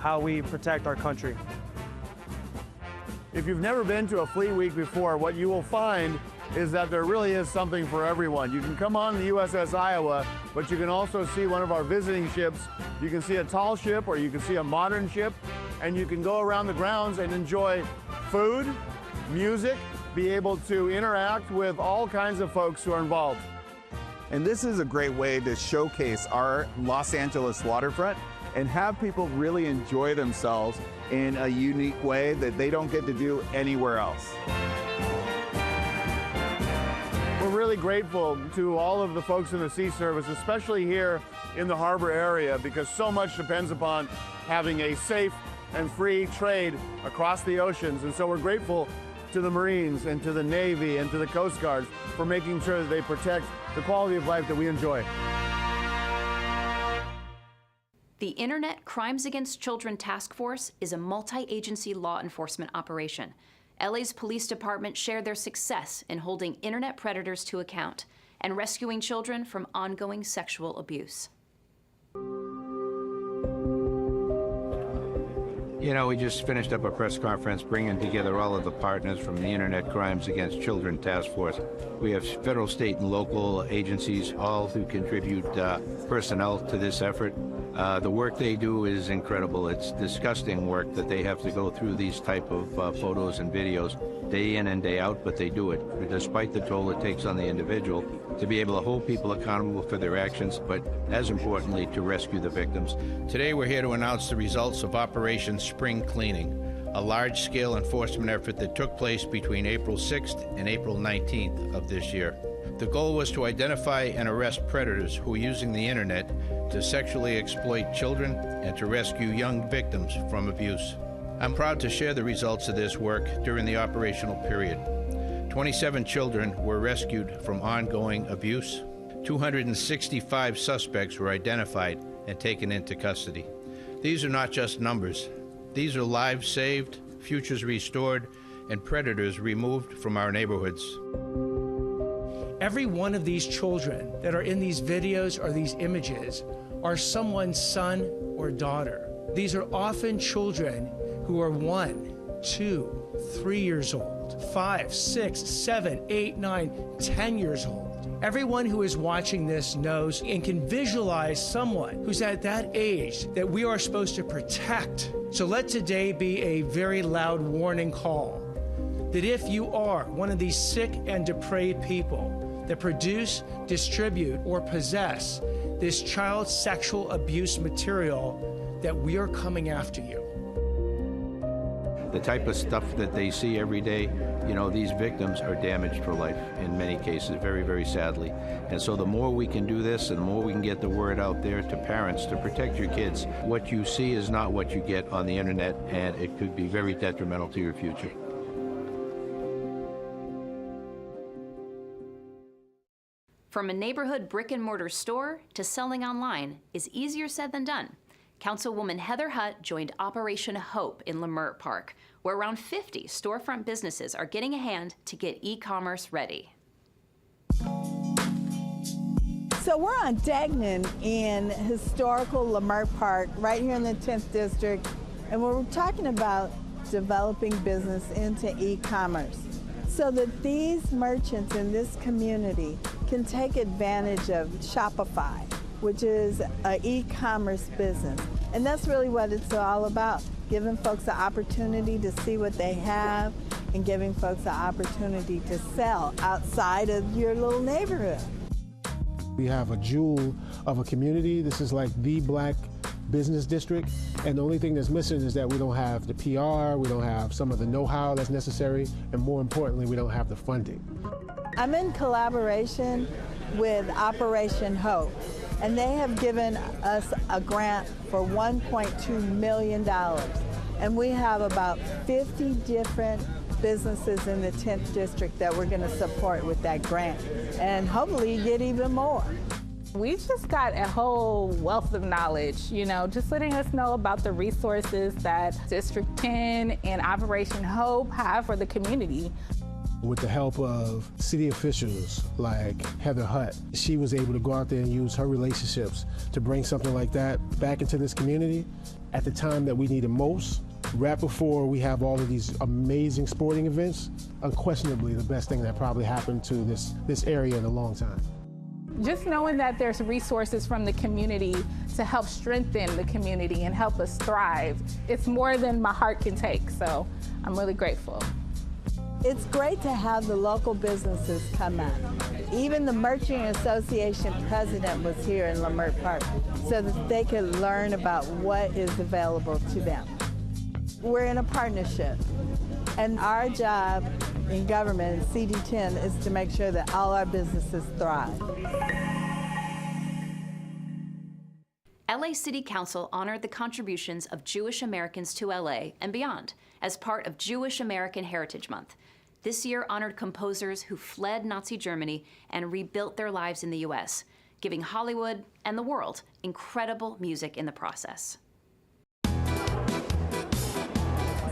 how we protect our country. If you've never been to a Fleet Week before, what you will find is that there really is something for everyone. You can come on the USS Iowa, but you can also see one of our visiting ships. You can see a tall ship or you can see a modern ship, and you can go around the grounds and enjoy food, music, be able to interact with all kinds of folks who are involved. And this is a great way to showcase our Los Angeles waterfront and have people really enjoy themselves in a unique way that they don't get to do anywhere else. We're really grateful to all of the folks in the Sea Service, especially here in the harbor area, because so much depends upon having a safe and free trade across the oceans. And so we're grateful to the Marines and to the Navy and to the Coast Guards for making sure that they protect the quality of life that we enjoy. The Internet Crimes Against Children Task Force is a multi-agency law enforcement operation. LA's police department shared their success in holding internet predators to account and rescuing children from ongoing sexual abuse. You know, we just finished up a press conference bringing together all of the partners from the Internet Crimes Against Children Task Force. We have federal, state, and local agencies, all who contribute personnel to this effort. The work they do is incredible. It's disgusting work that they have to go through these type of photos and videos day in and day out, but they do it, despite the toll it takes on the individual, to be able to hold people accountable for their actions, but as importantly, to rescue the victims. Today we're here to announce the results of Operation Spring Cleaning, a large-scale enforcement effort that took place between April 6th and April 19th of this year. The goal was to identify and arrest predators who are using the internet to sexually exploit children and to rescue young victims from abuse. I'm proud to share the results of this work during the operational period. 27 children were rescued from ongoing abuse. 265 suspects were identified and taken into custody. These are not just numbers. These are lives saved, futures restored, and predators removed from our neighborhoods. Every one of these children that are in these videos or these images are someone's son or daughter. These are often children who are 1, 2, 3 years old, 5, 6, 7, 8, 9, 10 years old. Everyone who is watching this knows and can visualize someone who's at that age that we are supposed to protect. So let today be a very loud warning call that if you are one of these sick and depraved people that produce, distribute, or possess this child sexual abuse material, that we are coming after you. The type of stuff that they see every day, you know, these victims are damaged for life in many cases, very, very sadly. And so the more we can do this and the more we can get the word out there to parents to protect your kids, what you see is not what you get on the internet, and it could be very detrimental to your future. From a neighborhood brick-and-mortar store to selling online is easier said than done. Councilwoman Heather Hutt joined Operation Hope in Leimert Park, where around 50 storefront businesses are getting a hand to get e-commerce ready. So we're on Degnan in historical Leimert Park, right here in the 10th District, and we're talking about developing business into e-commerce so that these merchants in this community can take advantage of Shopify, which is an e-commerce business. And that's really what it's all about, giving folks the opportunity to see what they have and giving folks the opportunity to sell outside of your little neighborhood. We have a jewel of a community. This is like the Black business district, and the only thing that's missing is that we don't have the PR, we don't have some of the know-how that's necessary, and more importantly, we don't have the funding. I'm in collaboration with Operation Hope, and they have given us a grant for $1.2 million. And we have about 50 different businesses in the 10th District that we're going to support with that grant, and hopefully get even more. We just got a whole wealth of knowledge, you know, just letting us know about the resources that District 10 and Operation Hope have for the community. With the help of city officials like Heather Hutt, she was able to go out there and use her relationships to bring something like that back into this community. at the time that we need it most, right before we have all of these amazing sporting events, unquestionably the best thing that probably happened to this area in a long time. Just knowing that there's resources from the community to help strengthen the community and help us thrive, it's more than my heart can take, so I'm really grateful. It's great to have the local businesses come out. Even the Merchant Association president was here in Leimert Park so that they could learn about what is available to them. We're in a partnership, and our job in government, CD10, is to make sure that all our businesses thrive. LA City Council honored the contributions of Jewish Americans to LA and beyond as part of Jewish American Heritage Month. This year honored composers who fled Nazi Germany and rebuilt their lives in the US, giving Hollywood and the world incredible music in the process.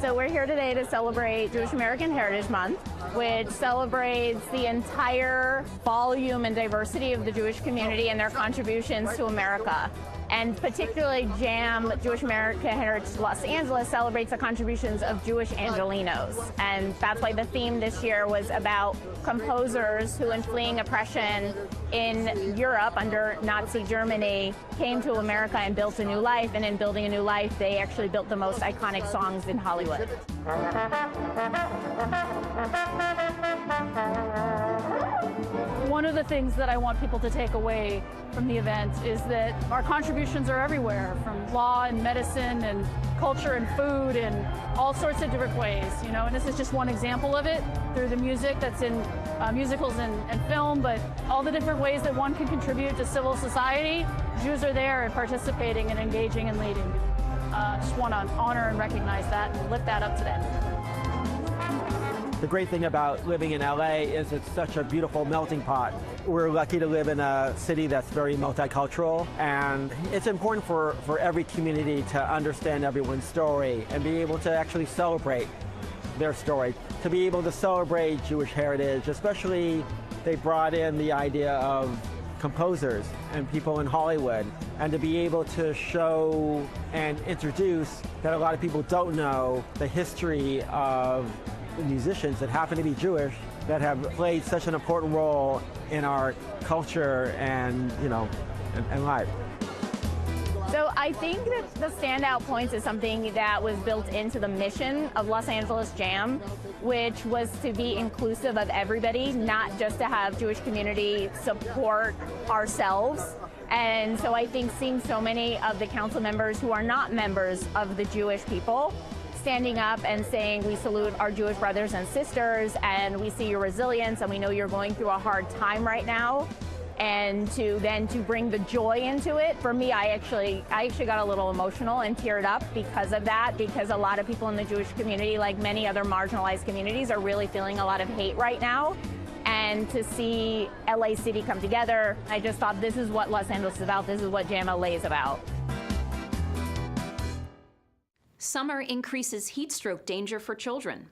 So we're here today to celebrate Jewish American Heritage Month, which celebrates the entire volume and diversity of the Jewish community and their contributions to America. And particularly JAM, Jewish American Heritage Los Angeles, celebrates the contributions of Jewish Angelenos. And that's why the theme this year was about composers who, in fleeing oppression in Europe under Nazi Germany, came to America and built a new life. And in building a new life, they actually built the most iconic songs in Hollywood. One of the things that I want people to take away from the event is that our contributions are everywhere, from law and medicine and culture and food and all sorts of different ways, you know, and this is just one example of it through the music that's in musicals and film, but all the different ways that one can contribute to civil society. Jews are there and participating and engaging and leading. Just want to honor and recognize that and lift that up today. The great thing about living in LA is it's such a beautiful melting pot. We're lucky to live in a city that's very multicultural, and it's important for every community to understand everyone's story and be able to actually celebrate their story. To be able to celebrate Jewish heritage, especially they brought in the idea of composers and people in Hollywood, and to be able to show and introduce that a lot of people don't know the history of musicians that happen to be Jewish that have played such an important role in our culture and, you know, and life. So I think that the standout points is something that was built into the mission of Los Angeles Jam, which was to be inclusive of everybody, not just to have Jewish community support ourselves. And so I think seeing so many of the council members who are not members of the Jewish people standing up and saying, we salute our Jewish brothers and sisters, and we see your resilience, and we know you're going through a hard time right now, and to bring the joy into it. For me, I actually got a little emotional and teared up because of that, because a lot of people in the Jewish community, like many other marginalized communities, are really feeling a lot of hate right now. And to see LA City come together, I just thought this is what Los Angeles is about, this is what Jam LA is about. Summer increases heat stroke danger for children.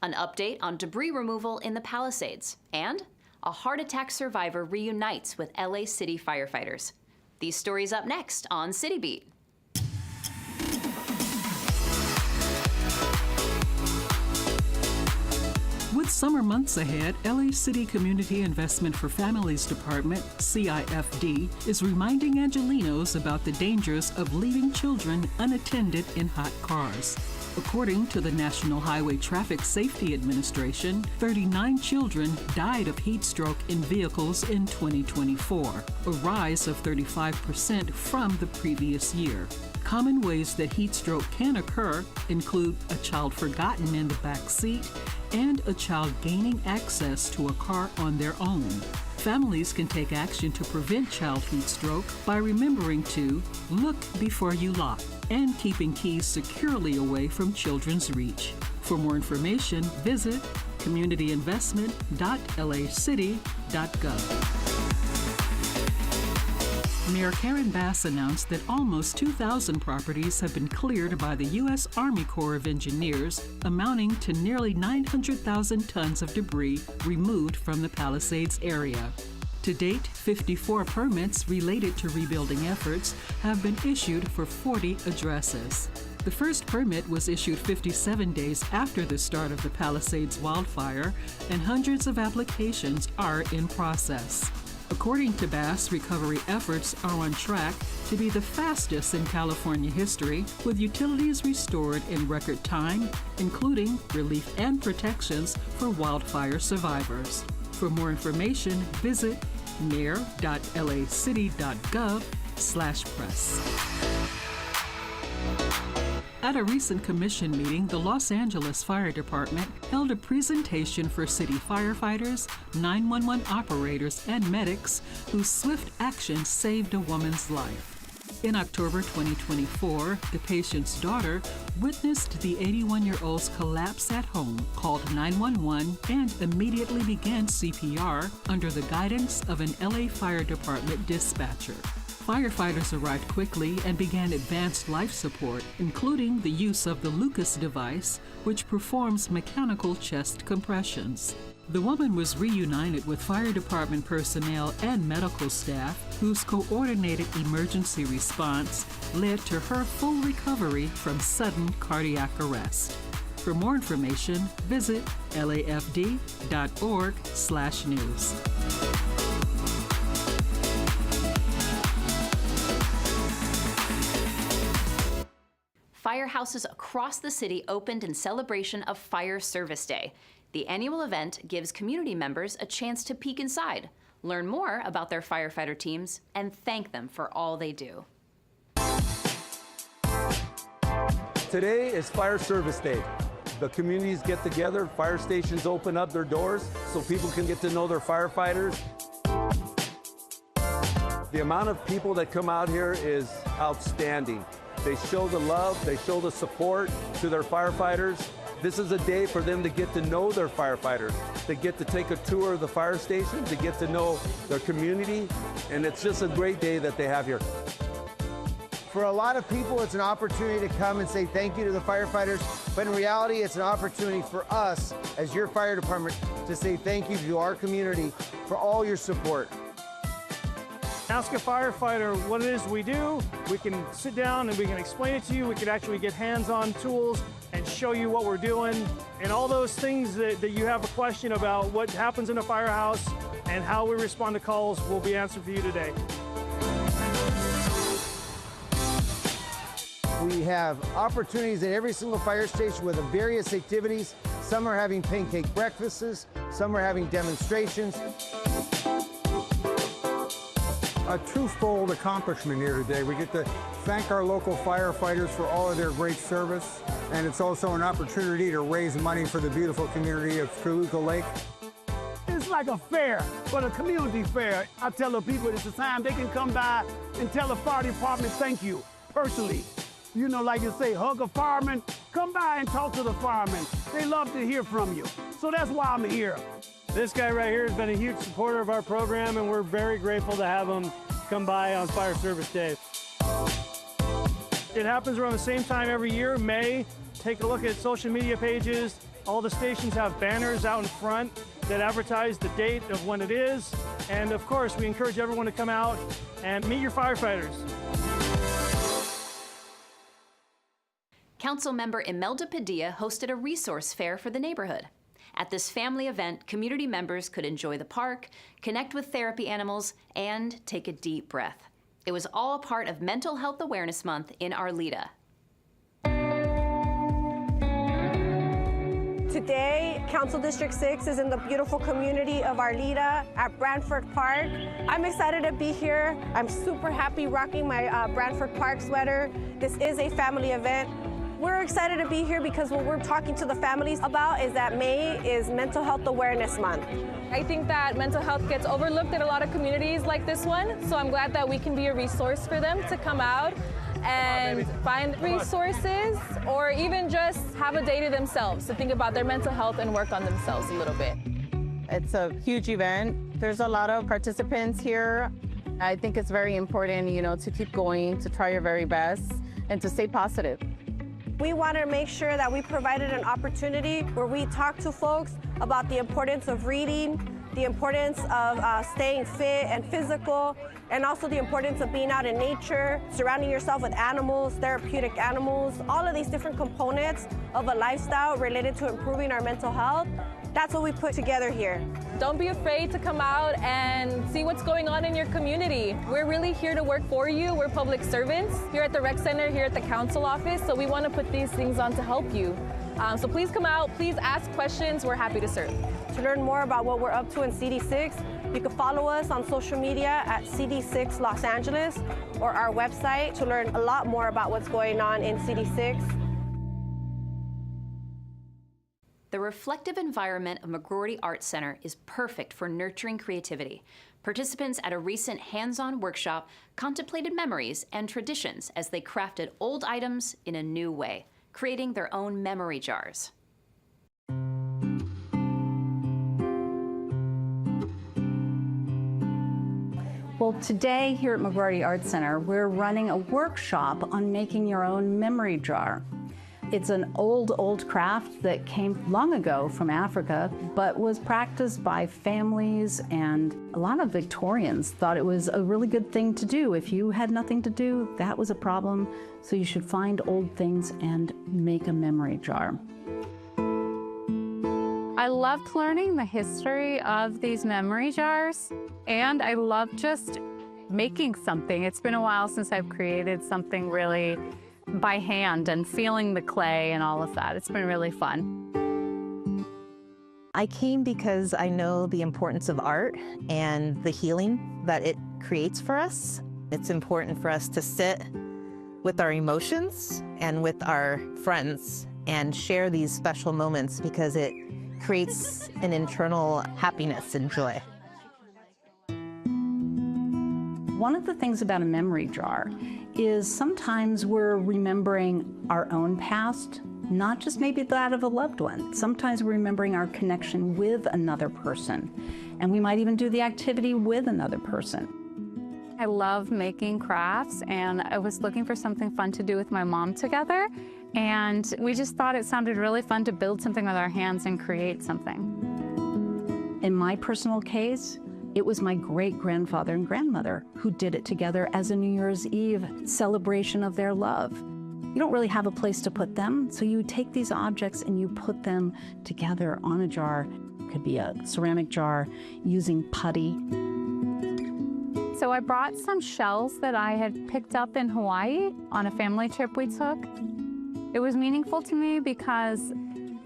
An update on debris removal in the Palisades. And a heart attack survivor reunites with LA City firefighters. These stories up next on City Beat. With summer months ahead, LA City Community Investment for Families Department, CIFD, is reminding Angelenos about the dangers of leaving children unattended in hot cars. According to the National Highway Traffic Safety Administration, 39 children died of heat stroke in vehicles in 2024, a rise of 35% from the previous year. Common ways that heat stroke can occur include a child forgotten in the back seat and a child gaining access to a car on their own. Families can take action to prevent child heat stroke by remembering to look before you lock and keeping keys securely away from children's reach. For more information, visit communityinvestment.lacity.gov. Mayor Karen Bass announced that almost 2,000 properties have been cleared by the U.S. Army Corps of Engineers, amounting to nearly 900,000 tons of debris removed from the Palisades area. To date, 54 permits related to rebuilding efforts have been issued for 40 addresses. The first permit was issued 57 days after the start of the Palisades wildfire, and hundreds of applications are in process. According to Bass, recovery efforts are on track to be the fastest in California history, with utilities restored in record time, including relief and protections for wildfire survivors. For more information, visit mayor.lacity.gov/press. At a recent commission meeting, the Los Angeles Fire Department held a presentation for city firefighters, 911 operators, and medics whose swift action saved a woman's life. In October 2024, the patient's daughter witnessed the 81-year-old's collapse at home, called 911, and immediately began CPR under the guidance of an LA Fire Department dispatcher. Firefighters arrived quickly and began advanced life support, including the use of the Lucas device, which performs mechanical chest compressions. The woman was reunited with fire department personnel and medical staff, whose coordinated emergency response led to her full recovery from sudden cardiac arrest. For more information, visit lafd.org/news. Firehouses across the city opened in celebration of Fire Service Day. The annual event gives community members a chance to peek inside, learn more about their firefighter teams, and thank them for all they do. Today is Fire Service Day. The communities get together, fire stations open up their doors so people can get to know their firefighters. The amount of people that come out here is outstanding. They show the love, they show the support to their firefighters. This is a day for them to get to know their firefighters. They get to take a tour of the fire station, to get to know their community, and it's just a great day that they have here. For a lot of people, it's an opportunity to come and say thank you to the firefighters, but in reality, it's an opportunity for us, as your fire department, to say thank you to our community for all your support. Ask a firefighter what it is we do. We can sit down and we can explain it to you. We can actually get hands-on tools and show you what we're doing. And all those things that you have a question about what happens in a firehouse and how we respond to calls will be answered for you today. We have opportunities at every single fire station with the various activities. Some are having pancake breakfasts, some are having demonstrations. A twofold accomplishment here today. We get to thank our local firefighters for all of their great service, and it's also an opportunity to raise money for the beautiful community of Toluca Lake. It's like a fair, but a community fair. I tell the people it's a time they can come by and tell the fire department thank you, personally. You know, like you say, hug a fireman, come by and talk to the firemen. They love to hear from you. So that's why I'm here. This guy right here has been a huge supporter of our program, and we're very grateful to have him come by on Fire Service Day. It happens around the same time every year, May. Take a look at social media pages. All the stations have banners out in front that advertise the date of when it is. And of course, we encourage everyone to come out and meet your firefighters. Councilmember Imelda Padilla hosted a resource fair for the neighborhood. At this family event, community members could enjoy the park, connect with therapy animals, and take a deep breath. It was all part of Mental Health Awareness Month in Arleta. Today, Council District 6 is in the beautiful community of Arleta at Brantford Park. I'm excited to be here. I'm super happy rocking my Brantford Park sweater. This is a family event. We're excited to be here because what we're talking to the families about is that May is Mental Health Awareness Month. I think that mental health gets overlooked in a lot of communities like this one, so I'm glad that we can be a resource for them to come out and find resources or even just have a day to themselves to think about their mental health and work on themselves a little bit. It's a huge event. There's a lot of participants here. I think it's very important, to keep going, to try your very best, and to stay positive. We want to make sure that we provided an opportunity where we talk to folks about the importance of reading, the importance of staying fit and physical, and also the importance of being out in nature, surrounding yourself with animals, therapeutic animals, all of these different components of a lifestyle related to improving our mental health. That's what we put together here. Don't be afraid to come out and see what's going on in your community. We're really here to work for you. We're public servants here at the rec center, here at the council office, so we want to put these things on to help you. So please come out, please ask questions. We're happy to serve. To learn more about what we're up to in CD6, you can follow us on social media at CD6 Los Angeles or our website to learn a lot more about what's going on in CD6. The reflective environment of McGroarty Arts Center is perfect for nurturing creativity. Participants at a recent hands-on workshop contemplated memories and traditions as they crafted old items in a new way, creating their own memory jars. Well, today here at McGroarty Arts Center, we're running a workshop on making your own memory jar. It's an old craft that came long ago from Africa, but was practiced by families, and a lot of Victorians thought it was a really good thing to do. If you had nothing to do, that was a problem, so you should find old things and make a memory jar. I loved learning the history of these memory jars, and I love just making something. It's been a while since I've created something really by hand and feeling the clay and all of that. It's been really fun. I came because I know the importance of art and the healing that it creates for us. It's important for us to sit with our emotions and with our friends and share these special moments because it creates an internal happiness and joy. One of the things about a memory jar is sometimes we're remembering our own past, not just maybe that of a loved one. Sometimes we're remembering our connection with another person, and we might even do the activity with another person. I love making crafts, and I was looking for something fun to do with my mom together, and we just thought it sounded really fun to build something with our hands and create something. In my personal case, it was my great-grandfather and grandmother who did it together as a New Year's Eve celebration of their love. You don't really have a place to put them, so you take these objects and you put them together on a jar. It could be a ceramic jar using putty. So I brought some shells that I had picked up in Hawaii on a family trip we took. It was meaningful to me because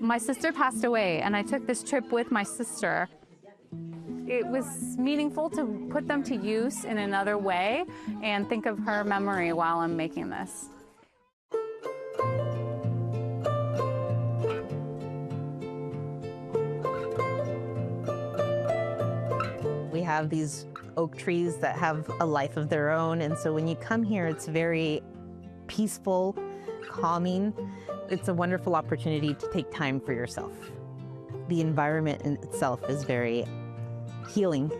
my sister passed away, and I took this trip with my sister. It was meaningful to put them to use in another way and think of her memory while I'm making this. We have these oak trees that have a life of their own, and so when you come here, it's very peaceful, calming. It's a wonderful opportunity to take time for yourself. The environment in itself is very healing.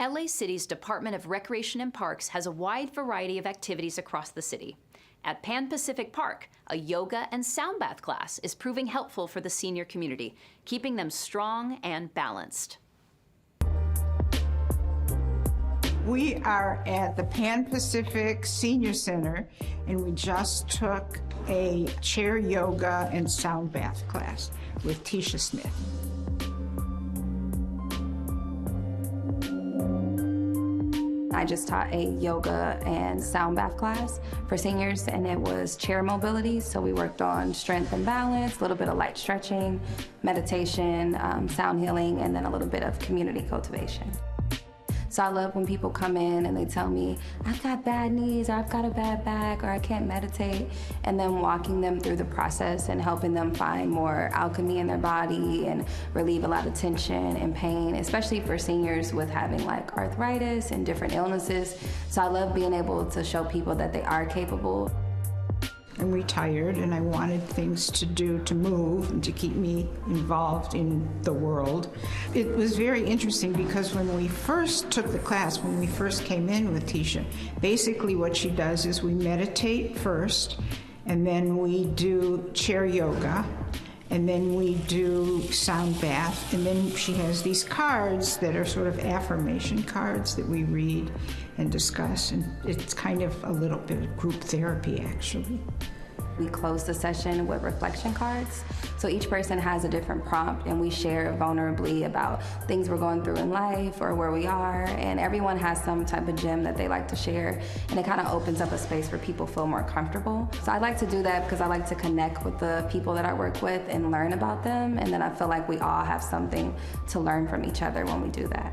LA City's Department of Recreation and Parks has a wide variety of activities across the city. At Pan Pacific Park, a yoga and sound bath class is proving helpful for the senior community, keeping them strong and balanced. We are at the Pan Pacific Senior Center, and we just took a chair yoga and sound bath class with Tisha Smith. I just taught a yoga and sound bath class for seniors, and it was chair mobility. So we worked on strength and balance, a little bit of light stretching, meditation, sound healing, and then a little bit of community cultivation. So I love when people come in and they tell me, I've got bad knees, or I've got a bad back, or I can't meditate, and then walking them through the process and helping them find more alchemy in their body and relieve a lot of tension and pain, especially for seniors with having like arthritis and different illnesses. So I love being able to show people that they are capable. I'm retired and I wanted things to do to move and to keep me involved in the world. It was very interesting because when we first took the class, when we first came in with Tisha, basically what she does is we meditate first, and then we do chair yoga, and then we do sound bath, and then she has these cards that are sort of affirmation cards that we read and discuss, and it's kind of a little bit of group therapy, actually. We close the session with reflection cards. So each person has a different prompt, and we share vulnerably about things we're going through in life or where we are, and everyone has some type of gem that they like to share, and it kind of opens up a space where people feel more comfortable. So I like to do that because I like to connect with the people that I work with and learn about them, and then I feel like we all have something to learn from each other when we do that.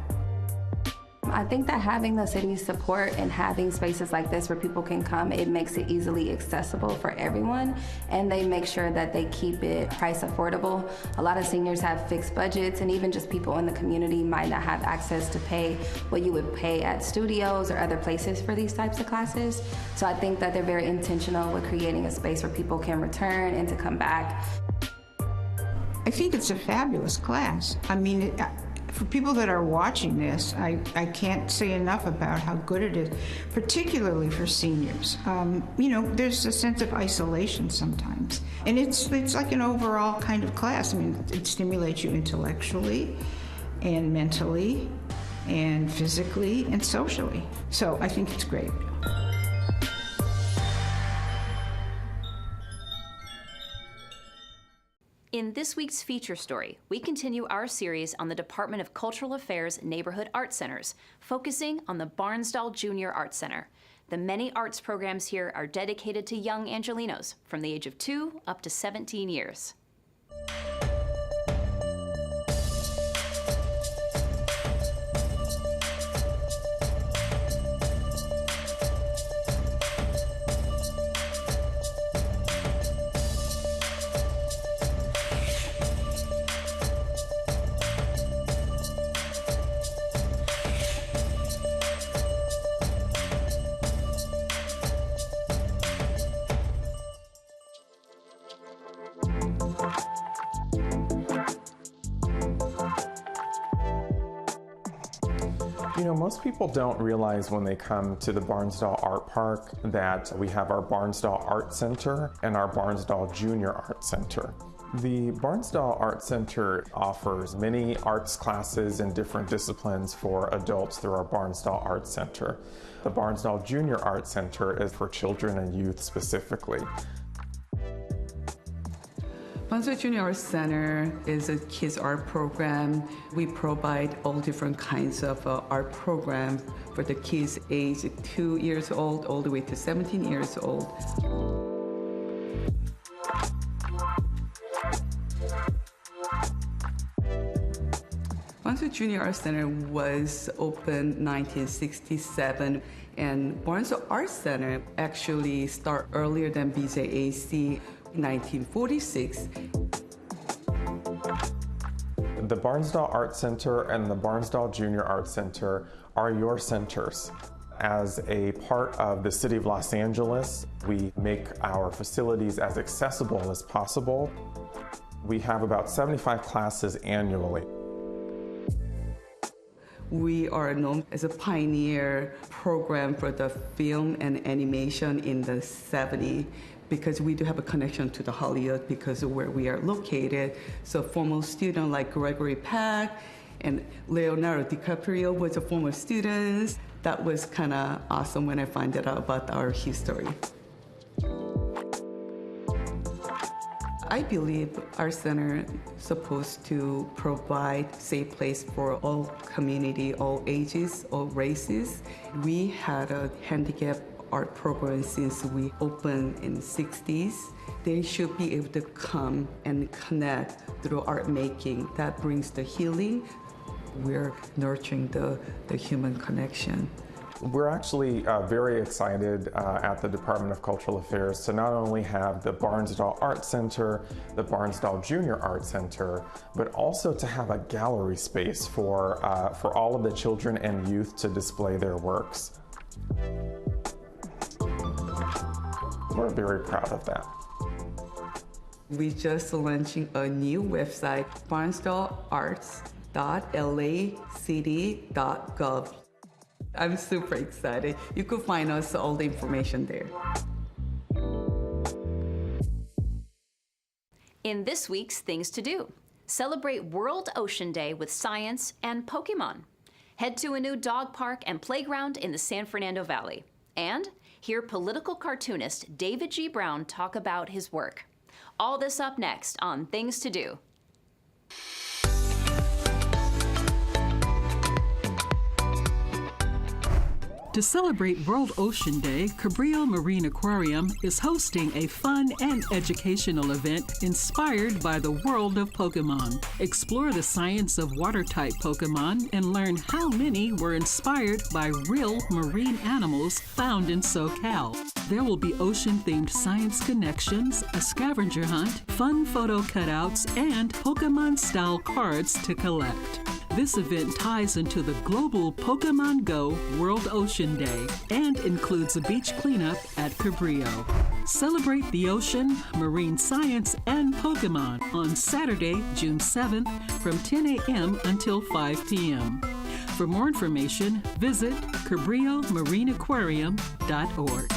I think that having the city's support and having spaces like this where people can come, it makes it easily accessible for everyone, and they make sure that they keep it price affordable. A lot of seniors have fixed budgets, and even just people in the community might not have access to pay what you would pay at studios or other places for these types of classes. So I think that they're very intentional with creating a space where people can return and to come back. I think it's a fabulous class. I mean, for people that are watching this, I can't say enough about how good it is, particularly for seniors. You know, there's a sense of isolation sometimes. And it's like an overall kind of class. I mean, it stimulates you intellectually and mentally and physically and socially. So I think it's great. In this week's feature story, we continue our series on the Department of Cultural Affairs Neighborhood Art Centers, focusing on the Barnsdall Junior Art Center. The many arts programs here are dedicated to young Angelenos from the age of 2 up to 17 years. You know, most people don't realize when they come to the Barnsdall Art Park that we have our Barnsdall Art Center and our Barnsdall Junior Art Center. The Barnsdall Art Center offers many arts classes in different disciplines for adults through our Barnsdall Art Center. The Barnsdall Junior Art Center is for children and youth specifically. Barnsdall Junior Art Center is a kids art program. We provide all different kinds of art programs for the kids age 2 years old all the way to 17 years old. Barnsdall Junior Art Center was opened 1967, and Barnsdall Art Center actually started earlier than BJAC. 1946. The Barnsdall Art Center and the Barnsdall Junior Art Center are your centers. As a part of the City of Los Angeles, we make our facilities as accessible as possible. We have about 75 classes annually. We are known as a pioneer program for the film and animation in the 70s. Because we do have a connection to the Hollywood because of where we are located. So former students like Gregory Peck and Leonardo DiCaprio was a former student. That was kind of awesome when I found out about our history. I believe our center is supposed to provide a safe place for all community, all ages, all races. We had a handicap art program since we opened in the 60s. They should be able to come and connect through art making. That brings the healing. We're nurturing the human connection. We're actually very excited at the Department of Cultural Affairs to not only have the Barnsdall Art Center, the Barnsdall Junior Art Center, but also to have a gallery space for all of the children and youth to display their works. We're very proud of that. We just launching a new website, barnstallarts.lacity.gov. I'm super excited. You could find us all the information there. In this week's Things to Do, celebrate World Ocean Day with science and Pokemon. Head to a new dog park and playground in the San Fernando Valley. And hear political cartoonist David G. Brown talk about his work. All this up next on Things to Do. To celebrate World Ocean Day, Cabrillo Marine Aquarium is hosting a fun and educational event inspired by the world of Pokemon. Explore the science of water-type Pokemon and learn how many were inspired by real marine animals found in SoCal. There will be ocean-themed science connections, a scavenger hunt, fun photo cutouts, and Pokemon-style cards to collect. This event ties into the global Pokemon Go World Ocean Day and includes a beach cleanup at Cabrillo. Celebrate the ocean, marine science, and Pokemon on Saturday, June 7th from 10 a.m. until 5 p.m. For more information, visit CabrilloMarineAquarium.org.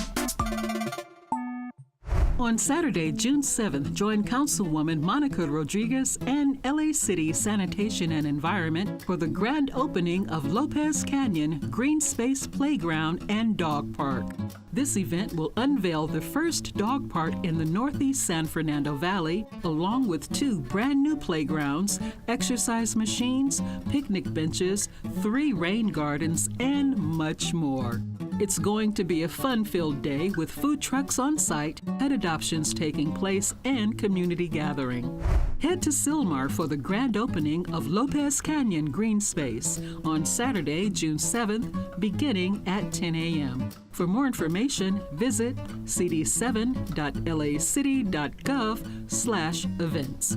On Saturday, June 7th, join Councilwoman Monica Rodriguez and LA City Sanitation and Environment for the grand opening of Lopez Canyon Green Space Playground and Dog Park. This event will unveil the first dog park in the Northeast San Fernando Valley, along with 2 brand new playgrounds, exercise machines, picnic benches, 3 rain gardens, and much more. It's going to be a fun-filled day with food trucks on site, pet adoptions taking place, and community gathering. Head to Sylmar for the grand opening of Lopez Canyon Green Space on Saturday, June 7th, beginning at 10 a.m. For more information, visit cd7.lacity.gov/events.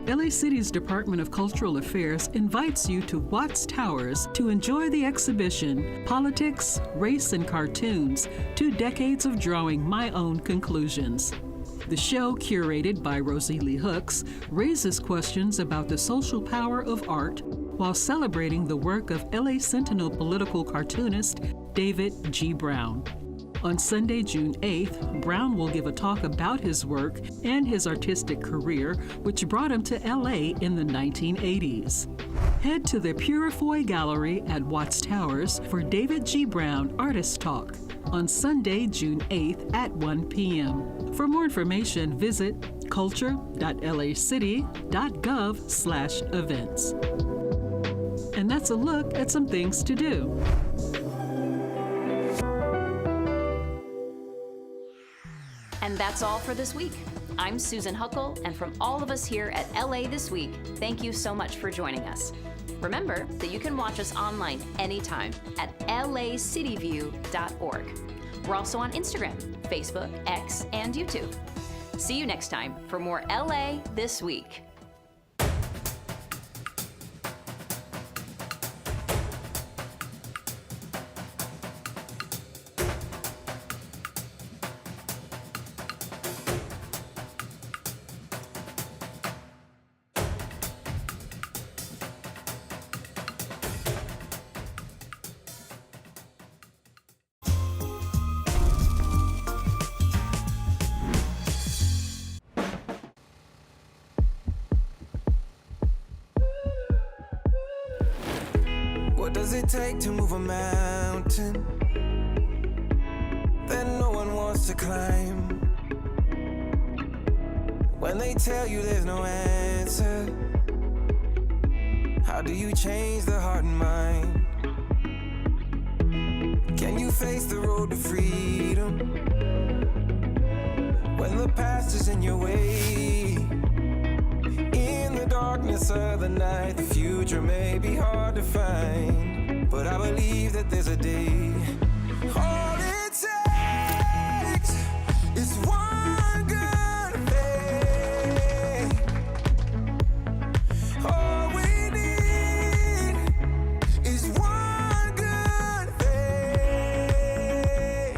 LA City's Department of Cultural Affairs invites you to Watts Towers to enjoy the exhibition, Politics, Race, and Cartoons, 2 Decades of Drawing My Own Conclusions. The show, curated by Rosie Lee Hooks, raises questions about the social power of art while celebrating the work of LA Sentinel political cartoonist David G. Brown. On Sunday, June 8th, Brown will give a talk about his work and his artistic career, which brought him to LA in the 1980s. Head to the Purifoy Gallery at Watts Towers for David G. Brown Artist Talk on Sunday, June 8th at 1 p.m. For more information, visit culture.lacity.gov/events. And that's a look at some things to do. And that's all for this week. I'm Susan Huckle, and from all of us here at LA This Week, thank you so much for joining us. Remember that you can watch us online anytime at lacityview.org. We're also on Instagram, Facebook, X, and YouTube. See you next time for more LA This Week. What does it take to move a mountain that no one wants to climb? When they tell you there's no answer, how do you change the heart and mind? Can you face the road to freedom when the past is in your way? In the darkness of the night, the future may be hard to find, but I believe that there's a day. All it takes is one good day. All we need is one good day.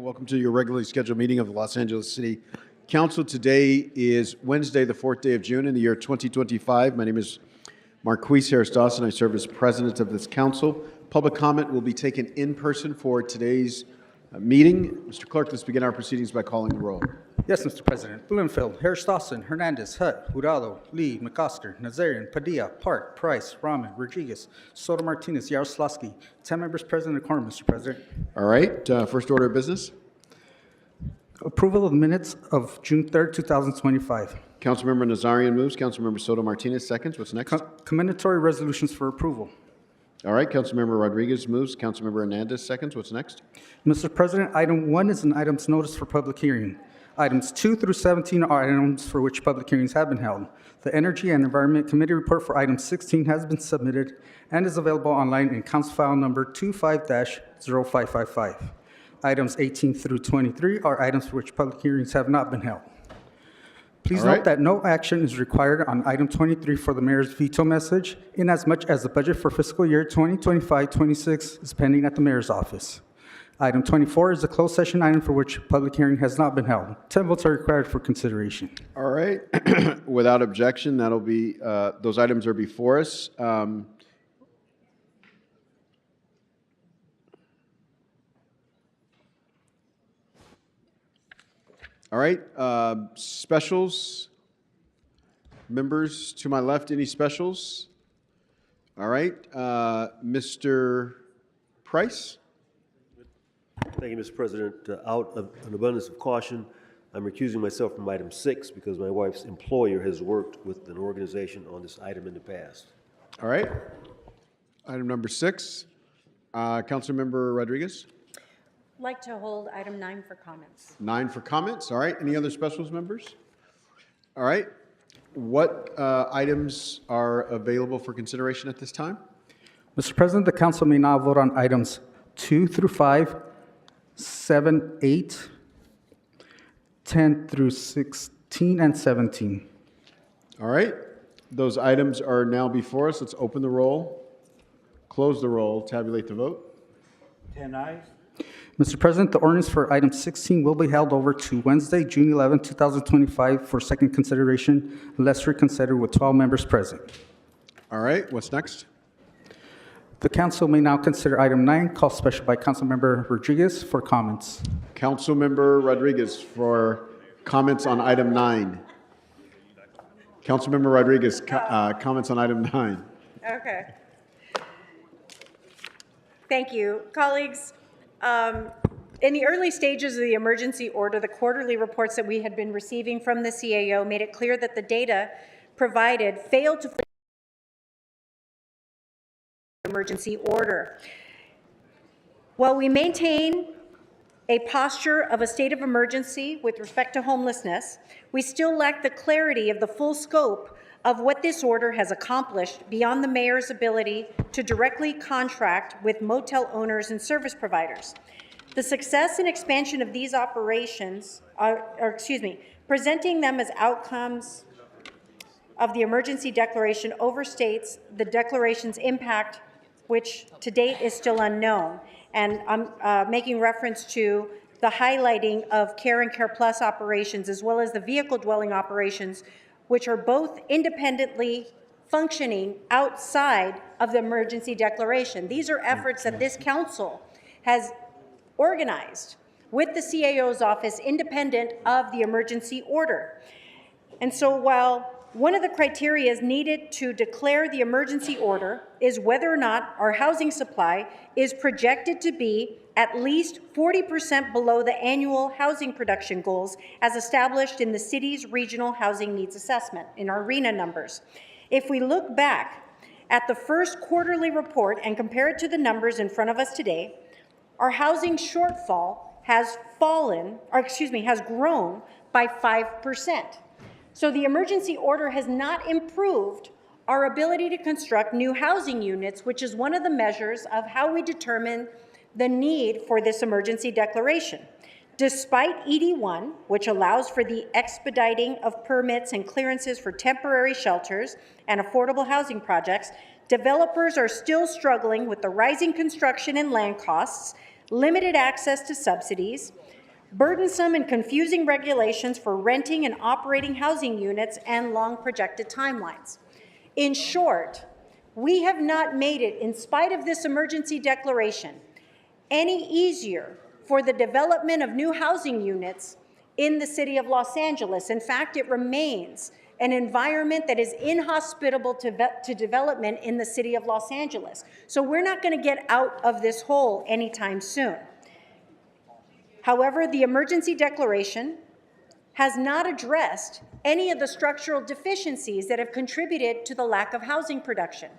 Welcome to your regularly scheduled meeting of the Los Angeles City Council. Today is Wednesday, the 4th day of June in the year 2025. My name is Marquise Harris-Dawson. I serve as president of this council. Public comment will be taken in person for today's meeting. Mr. Clerk, let's begin our proceedings by calling the roll. Yes, Mr. President. Bloomfield, Harris-Dawson, Hernandez, Hutt, Hurtado, Lee, McCosker, Nazarian, Padilla, Park, Price, Rahman, Rodriguez, Soto Martinez, Yaroslavsky. 10 members present in quorum, Mr. President. All right. First order of business. Approval of the minutes of June 3rd, 2025. Councilmember Nazarian moves. Councilmember Soto Martinez seconds. What's next? Commendatory resolutions for approval. All right. Councilmember Rodriguez moves. Councilmember Hernandez seconds. What's next? Mr. President, item 1 is an item's notice for public hearing. Items 2 through 17 are items for which public hearings have been held. The Energy and Environment Committee report for item 16 has been submitted and is available online in Council File number 25-0555. Items 18 through 23 are items for which public hearings have not been held. Please note that no action is required on item 23 for the mayor's veto message, inasmuch as the budget for fiscal year 2025-26 is pending at the mayor's office. Item 24 is a closed session item for which public hearing has not been held. 10 votes are required for consideration. All right. Without objection, that'll be those items are before us. All right, specials. Members to my left, any specials? All right, Mr. Price. Thank you, Mr. President. Out of an abundance of caution, I'm recusing myself from item 6 because my wife's employer has worked with an organization on this item in the past. All right, item number 6. Councilmember Rodriguez. I'd like to hold item 9 for comments. 9 for comments. All right. Any other specials, members? All right. What items are available for consideration at this time? Mr. President, the council may now vote on items 2 through 5, 7, 8, 10 through 16, and 17. All right. Those items are now before us. Let's open the roll, close the roll, tabulate the vote. 10 ayes. Mr. President, the ordinance for item 16 will be held over to Wednesday, June 11, 2025 for second consideration, unless reconsidered with 12 members present. All right, what's next? The council may now consider item 9, called special by Councilmember Rodriguez for comments. Councilmember Rodriguez for comments on item 9. Councilmember Rodriguez, comments on item 9. Okay. Thank you. Colleagues, in the early stages of the emergency order, the quarterly reports that we had been receiving from the CAO made it clear that the data provided failed to emergency order. While we maintain a posture of a state of emergency with respect to homelessness, we still lack the clarity of the full scope of what this order has accomplished beyond the mayor's ability to directly contract with motel owners and service providers. The success and expansion of these operations, presenting them as outcomes of the emergency declaration overstates the declaration's impact, which to date is still unknown. And I'm making reference to the highlighting of Care and Care Plus operations, as well as the vehicle dwelling operations, which are both independently functioning outside of the emergency declaration. These are efforts that this council has organized with the CAO's office independent of the emergency order. And so while one of the criteria needed to declare the emergency order is whether or not our housing supply is projected to be at least 40% below the annual housing production goals as established in the city's regional housing needs assessment, in our RHNA numbers. If we look back at the first quarterly report and compare it to the numbers in front of us today, our housing shortfall has grown by 5%. So the emergency order has not improved our ability to construct new housing units, which is one of the measures of how we determine the need for this emergency declaration. Despite ED1, which allows for the expediting of permits and clearances for temporary shelters and affordable housing projects, developers are still struggling with the rising construction and land costs, limited access to subsidies, burdensome and confusing regulations for renting and operating housing units, and long projected timelines. In short, we have not made it, in spite of this emergency declaration, any easier for the development of new housing units in the city of Los Angeles. In fact, it remains an environment that is inhospitable to development in the city of Los Angeles. So we're not going to get out of this hole anytime soon. However, the emergency declaration has not addressed any of the structural deficiencies that have contributed to the lack of housing production.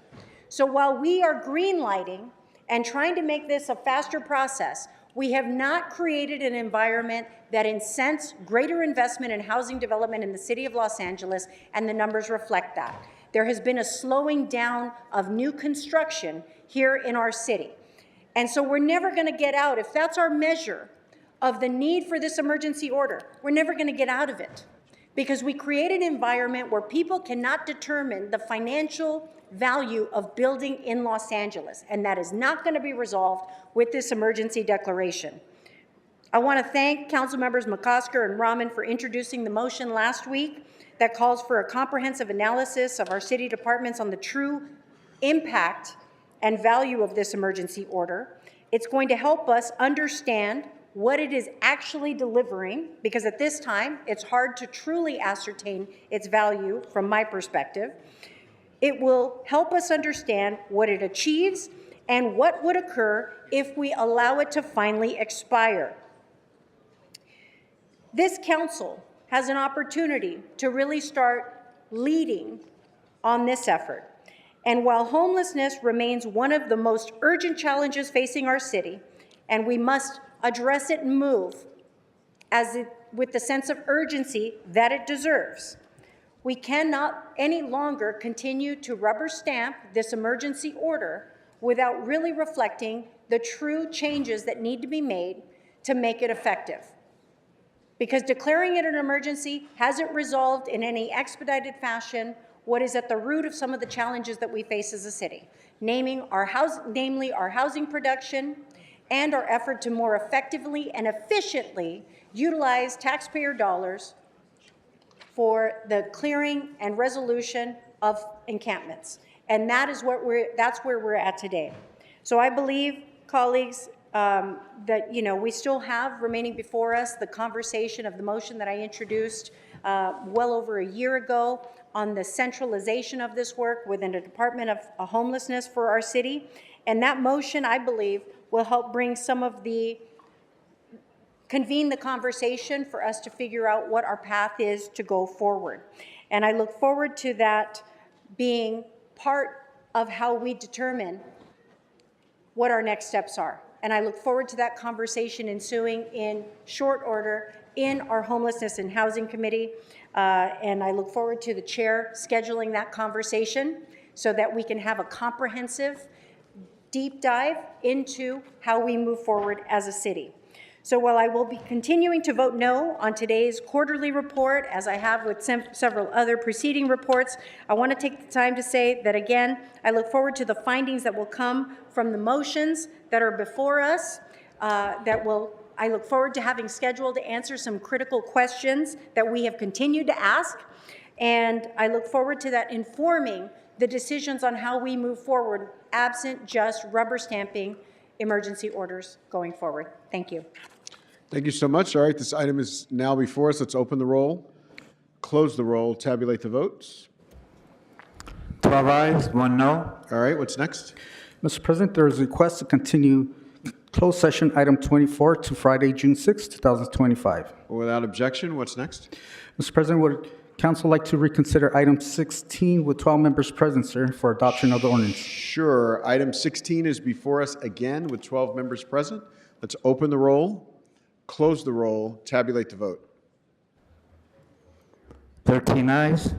So while we are greenlighting and trying to make this a faster process, we have not created an environment that incents greater investment in housing development in the city of Los Angeles, and the numbers reflect that. There has been a slowing down of new construction here in our city. And so we're never going to get out. If that's our measure of the need for this emergency order, we're never going to get out of it, because we create an environment where people cannot determine the financial value of building in Los Angeles, and that is not going to be resolved with this emergency declaration. I want to thank Council Members McCosker and Rahman for introducing the motion last week that calls for a comprehensive analysis of our city departments on the true impact and value of this emergency order. It's going to help us understand what it is actually delivering, because at this time, it's hard to truly ascertain its value from my perspective. It will help us understand what it achieves and what would occur if we allow it to finally expire. This council has an opportunity to really start leading on this effort. And while homelessness remains one of the most urgent challenges facing our city, and we must address it and move with the sense of urgency that it deserves, we cannot any longer continue to rubber stamp this emergency order without really reflecting the true changes that need to be made to make it effective. Because declaring it an emergency hasn't resolved in any expedited fashion what is at the root of some of the challenges that we face as a city, namely our housing production and our effort to more effectively and efficiently utilize taxpayer dollars for the clearing and resolution of encampments. And that's where we're at today. So I believe, colleagues, that we still have remaining before us the conversation of the motion that I introduced well over a year ago on the centralization of this work within the Department of Homelessness for our city. And that motion, I believe, will help bring convene the conversation for us to figure out what our path is to go forward. And I look forward to that being part of how we determine what our next steps are. And I look forward to that conversation ensuing in short order in our Homelessness and Housing Committee. And I look forward to the chair scheduling that conversation so that we can have a comprehensive, deep dive into how we move forward as a city. So while I will be continuing to vote no on today's quarterly report, as I have with several other preceding reports, I want to take the time to say that, again, I look forward to the findings that will come from the motions that are before us, I look forward to having scheduled to answer some critical questions that we have continued to ask, and I look forward to that informing the decisions on how we move forward, absent just rubber stamping emergency orders going forward. Thank you. Thank you so much. All right, this item is now before us. Let's open the roll, close the roll, tabulate the votes. 12 ayes, 1 no. All right, what's next? Mr. President, there is a request to continue closed session item 24 to Friday, June 6, 2025. Without objection, what's next? Mr. President, would council like to reconsider item 16 with 12 members present, sir, for adoption of the ordinance? Sure. Item 16 is before us again with 12 members present. Let's open the roll, close the roll, tabulate the vote. 13 ayes.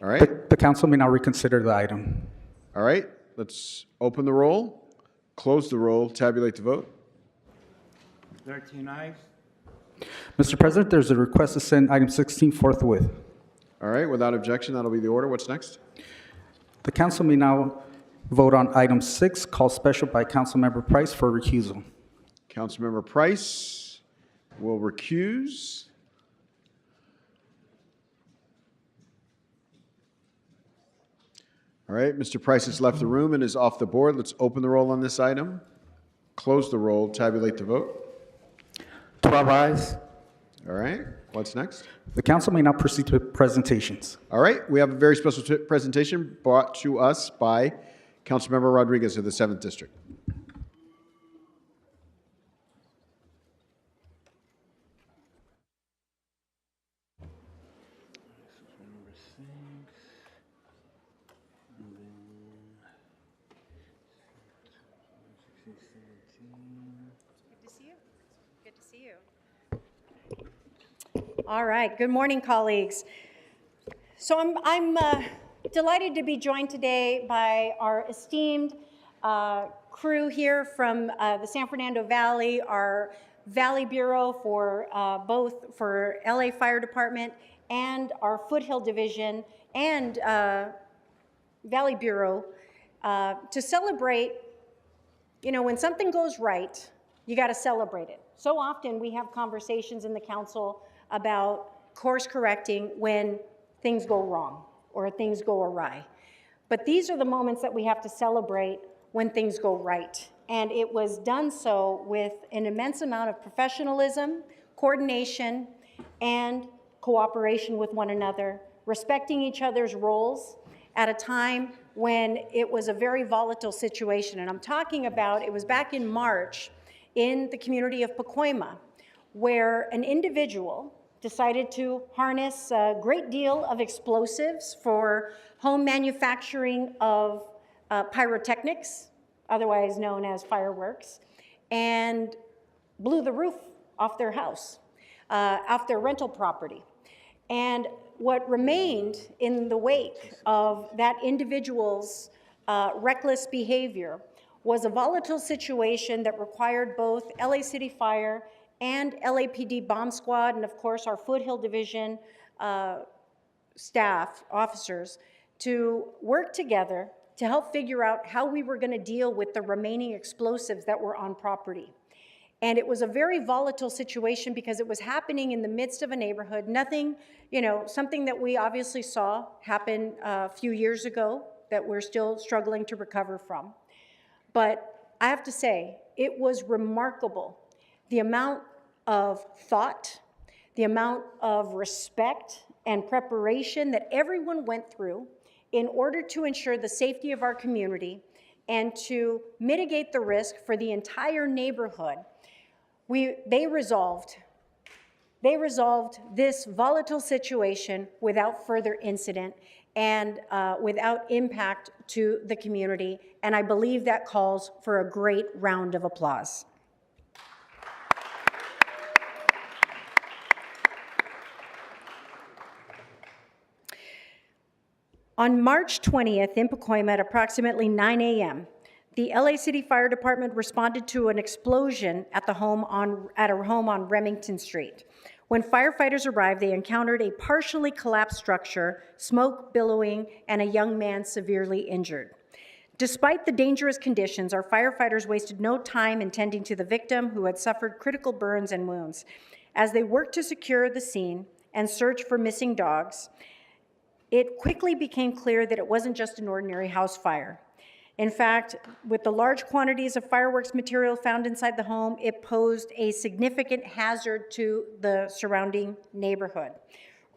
All right. The council may now reconsider the item. All right. Let's open the roll, close the roll, tabulate the vote. 13 ayes. Mr. President, there's a request to send item 16 forthwith. All right. Without objection, that'll be the order. What's next? The council may now vote on item 6, called special by Councilmember Price for recusal. Councilmember Price will recuse. All right, Mr. Price has left the room and is off the board. Let's open the roll on this item, close the roll, tabulate the vote. 12 ayes. All right, what's next? The council may now proceed to presentations. All right, we have a very special presentation brought to us by Councilmember Rodriguez of the 7th District. All right, good morning, colleagues. So I'm delighted to be joined today by our esteemed crew here from the San Fernando Valley, our Valley Bureau for both for LA Fire Department and our Foothill Division and Valley Bureau to celebrate, you know, when something goes right, you got to celebrate it. So often we have conversations in the council about course correcting when things go wrong or things go awry. But these are the moments that we have to celebrate when things go right. And it was done so with an immense amount of professionalism, coordination, and cooperation with one another, respecting each other's roles at a time when it was a very volatile situation. And I'm talking about, it was back in March in the community of Pacoima, where an individual decided to harness a great deal of explosives for home manufacturing of pyrotechnics, otherwise known as fireworks, and blew the roof off their house, off their rental property. And what remained in the wake of that individual's reckless behavior was a volatile situation that required both LA City Fire and LAPD Bomb Squad, and of course our Foothill Division staff, officers, to work together to help figure out how we were going to deal with the remaining explosives that were on property. And it was a very volatile situation because it was happening in the midst of a neighborhood. Nothing, you know, something that we obviously saw happen a few years ago that we're still struggling to recover from. But I have to say, it was remarkable the amount of thought, the amount of respect and preparation that everyone went through in order to ensure the safety of our community and to mitigate the risk for the entire neighborhood. They resolved this volatile situation without further incident and without impact to the community, and I believe that calls for a great round of applause. On March 20th in Pacoima at approximately 9 a.m., the LA City Fire Department responded to an explosion at a home on Remington Street. When firefighters arrived, they encountered a partially collapsed structure, smoke billowing, and a young man severely injured. Despite the dangerous conditions, our firefighters wasted no time in tending to the victim, who had suffered critical burns and wounds. As they worked to secure the scene and search for missing dogs, it quickly became clear that it wasn't just an ordinary house fire. In fact, with the large quantities of fireworks material found inside the home, it posed a significant hazard to the surrounding neighborhood.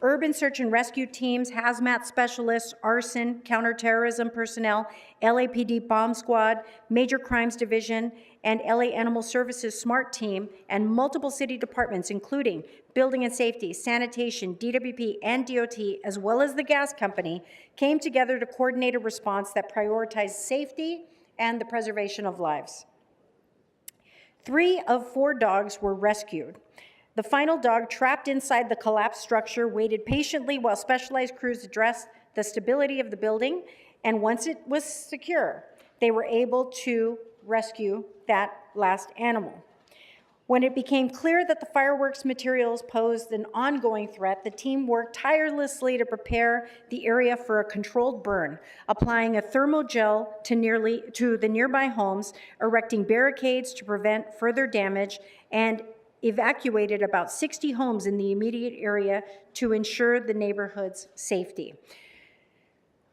Urban search and rescue teams, hazmat specialists, arson, counterterrorism personnel, LAPD bomb squad, major crimes division, and LA Animal Services SMART team, and multiple city departments, including building and safety, sanitation, DWP, and DOT, as well as the gas company, came together to coordinate a response that prioritized safety and the preservation of lives. 3 of 4 dogs were rescued. The final dog, trapped inside the collapsed structure, waited patiently while specialized crews addressed the stability of the building, and once it was secure, they were able to rescue that last animal. When it became clear that the fireworks materials posed an ongoing threat, the team worked tirelessly to prepare the area for a controlled burn, applying a thermogel to the nearby homes, erecting barricades to prevent further damage, and evacuated about 60 homes in the immediate area to ensure the neighborhood's safety.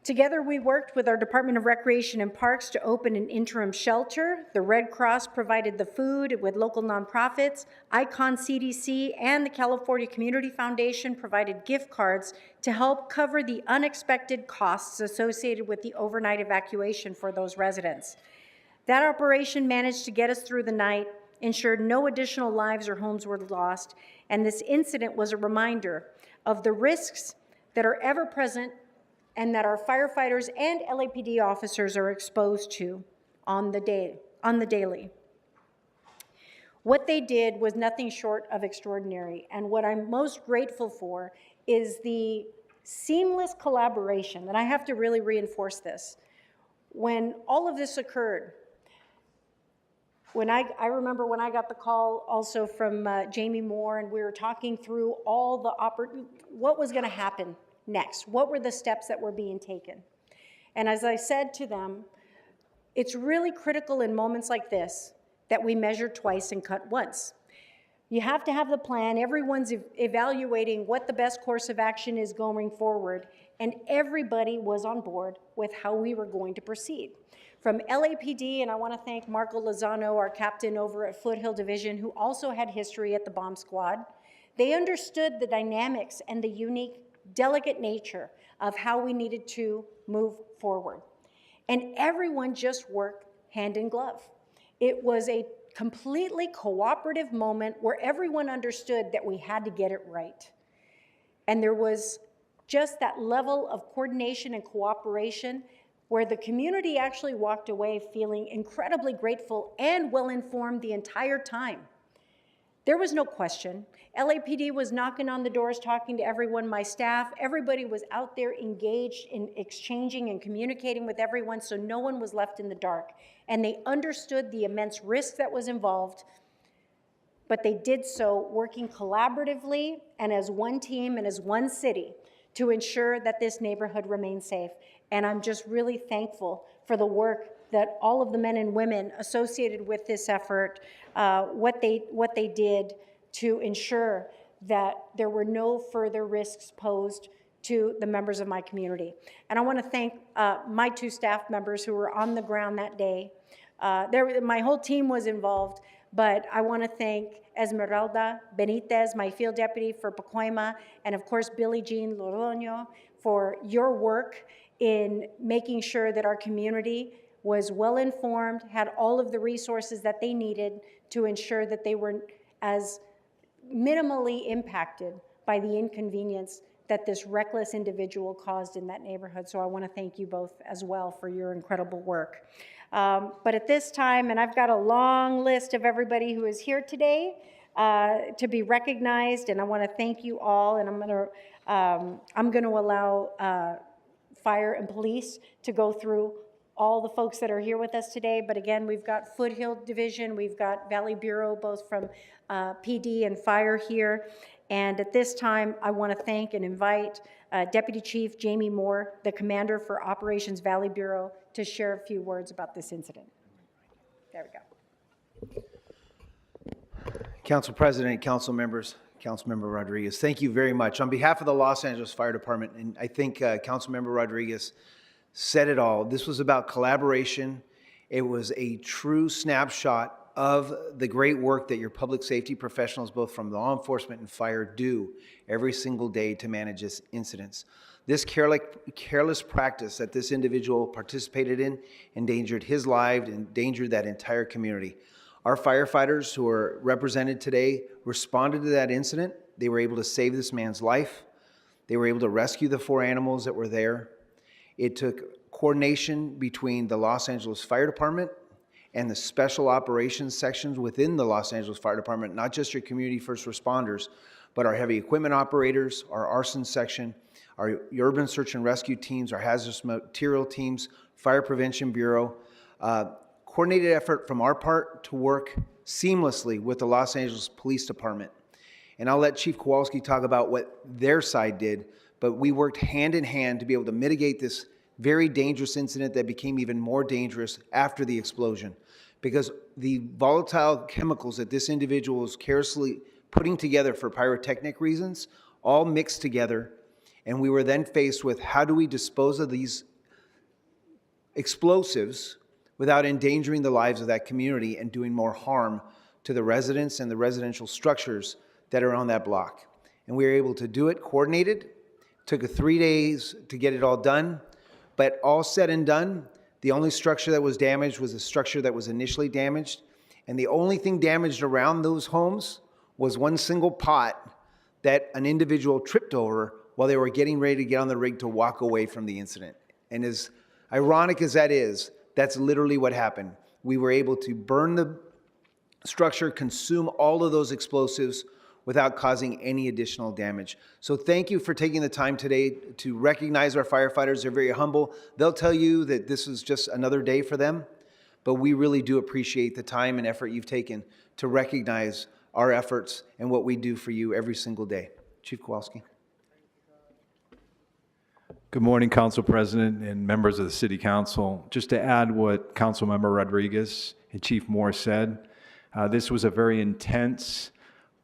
Together, we worked with our Department of Recreation and Parks to open an interim shelter. The Red Cross provided the food with local nonprofits. Icon CDC and the California Community Foundation provided gift cards to help cover the unexpected costs associated with the overnight evacuation for those residents. That operation managed to get us through the night, ensured no additional lives or homes were lost, and this incident was a reminder of the risks that are ever present and that our firefighters and LAPD officers are exposed to on the daily. What they did was nothing short of extraordinary, and what I'm most grateful for is the seamless collaboration, and I have to really reinforce this. When all of this occurred, I remember when I got the call also from Jamie Moore, and we were talking through all the what was going to happen next, what were the steps that were being taken. And as I said to them, it's really critical in moments like this that we measure twice and cut once. You have to have the plan. Everyone's evaluating what the best course of action is going forward, and everybody was on board with how we were going to proceed. From LAPD, and I want to thank Marco Lozano, our captain over at Foothill Division, who also had history at the bomb squad, they understood the dynamics and the unique, delicate nature of how we needed to move forward. And everyone just worked hand in glove. It was a completely cooperative moment where everyone understood that we had to get it right. And there was just that level of coordination and cooperation where the community actually walked away feeling incredibly grateful and well-informed the entire time. There was no question. LAPD was knocking on the doors, talking to everyone, my staff. Everybody was out there engaged in exchanging and communicating with everyone, so no one was left in the dark. And they understood the immense risk that was involved, but they did so working collaboratively and as one team and as one city to ensure that this neighborhood remained safe. And I'm just really thankful for the work that all of the men and women associated with this effort, what they did to ensure that there were no further risks posed to the members of my community. And I want to thank my 2 staff members who were on the ground that day. My whole team was involved, but I want to thank Esmeralda Benitez, my field deputy for Pacoima, and of course Billie Jean Loroño for your work in making sure that our community was well informed, had all of the resources that they needed to ensure that they were as minimally impacted by the inconvenience that this reckless individual caused in that neighborhood. So I want to thank you both as well for your incredible work. But at this time, and I've got a long list of everybody who is here today to be recognized, and I want to thank you all, and I'm going to allow fire, and police to go through all the folks that are here with us today. But again, we've got Foothill Division, we've got Valley Bureau, both from PD and fire here. And at this time, I want to thank and invite Deputy Chief Jamie Moore, the commander for Operations Valley Bureau, to share a few words about this incident. There we go. Council President, council members, Councilmember Rodriguez, thank you very much. On behalf of the Los Angeles Fire Department, and I think Councilmember Rodriguez said it all, this was about collaboration. It was a true snapshot of the great work that your public safety professionals, both from law enforcement and fire, do every single day to manage this incidents. This careless practice that this individual participated in endangered his life, endangered that entire community. Our firefighters who are represented today responded to that incident. They were able to save this man's life. They were able to rescue the 4 animals that were there. It took coordination between the Los Angeles Fire Department and the special operations sections within the Los Angeles Fire Department, not just your community first responders, but our heavy equipment operators, our arson section, our urban search and rescue teams, our hazardous material teams, Fire Prevention Bureau. Coordinated effort from our part to work seamlessly with the Los Angeles Police Department. And I'll let Chief Kowalski talk about what their side did, but we worked hand in hand to be able to mitigate this very dangerous incident that became even more dangerous after the explosion. Because the volatile chemicals that this individual was carelessly putting together for pyrotechnic reasons all mixed together, and we were then faced with how do we dispose of these explosives without endangering the lives of that community and doing more harm to the residents and the residential structures that are on that block. And we were able to do it coordinated. Took 3 days to get it all done, but all said and done, the only structure that was damaged was the structure that was initially damaged. And the only thing damaged around those homes was one single pot that an individual tripped over while they were getting ready to get on the rig to walk away from the incident. And as ironic as that is, that's literally what happened. We were able to burn the structure, consume all of those explosives without causing any additional damage. So thank you for taking the time today to recognize our firefighters. They're very humble. They'll tell you that this is just another day for them, but we really do appreciate the time and effort you've taken to recognize our efforts and what we do for you every single day. Chief Kowalski. Good morning, Council President and members of the City Council. Just to add what Councilmember Rodriguez and Chief Moore said, this was a very intense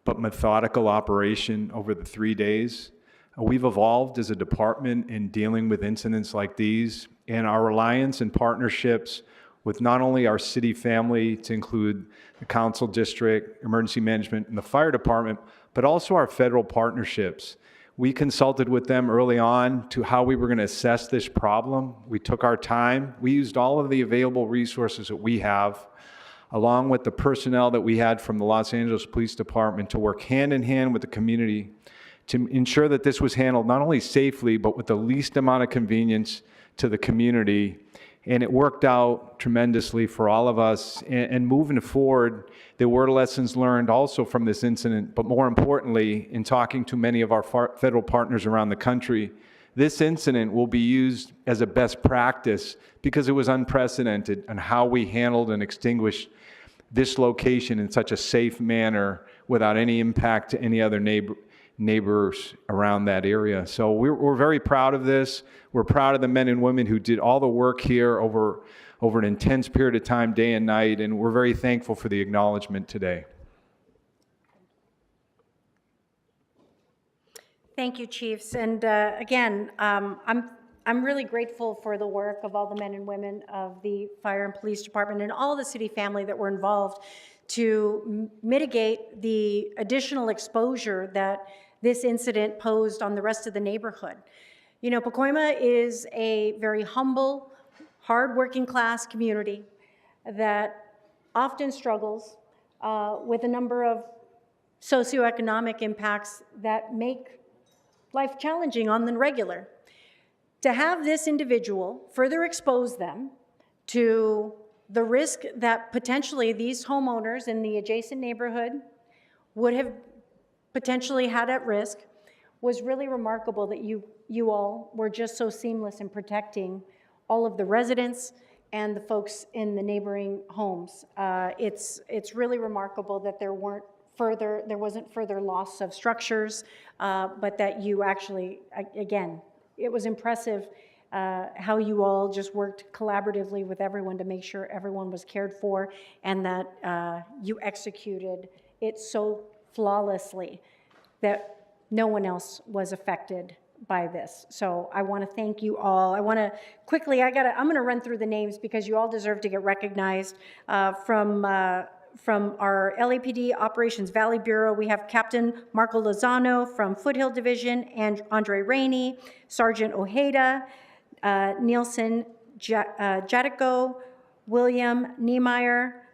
but methodical operation over the 3 days. We've evolved as a department in dealing with incidents like these, and our reliance and partnerships with not only our city family to include the council district, emergency management, and the fire department, but also our federal partnerships. We consulted with them early on to how we were going to assess this problem. We took our time. We used all of the available resources that we have, along with the personnel that we had from the Los Angeles Police Department, to work hand in hand with the community to ensure that this was handled not only safely, but with the least amount of convenience to the community. And it worked out tremendously for all of us. And moving forward, there were lessons learned also from this incident, but more importantly, in talking to many of our federal partners around the country, this incident will be used as a best practice because it was unprecedented on how we handled and extinguished this location in such a safe manner without any impact to any other neighbors around that area. So we're very proud of this. We're proud of the men and women who did all the work here over an intense period of time, day and night, and we're very thankful for the acknowledgement today. Thank you, Chiefs. And again, I'm really grateful for the work of all the men and women of the Fire and Police Department and all the city family that were involved to mitigate the additional exposure that this incident posed on the rest of the neighborhood. You know, Pacoima is a very humble, hard-working class community that often struggles with a number of socioeconomic impacts that make life challenging on the regular. To have this individual further expose them to the risk that potentially these homeowners in the adjacent neighborhood would have potentially had at risk was really remarkable that you all were just so seamless in protecting all of the residents and the folks in the neighboring homes. It's really remarkable that there wasn't further loss of structures, but that you actually, again, it was impressive how you all just worked collaboratively with everyone to make sure everyone was cared for, and that you executed it so flawlessly that no one else was affected by this. So I want to thank you all. I want to quickly, I'm going to run through the names because you all deserve to get recognized. From our LAPD Operations Valley Bureau, we have Captain Marco Lozano from Foothill Division, and Andre Rainey, Sergeant Ojeda, Nielsen Jatico, William Niemeyer,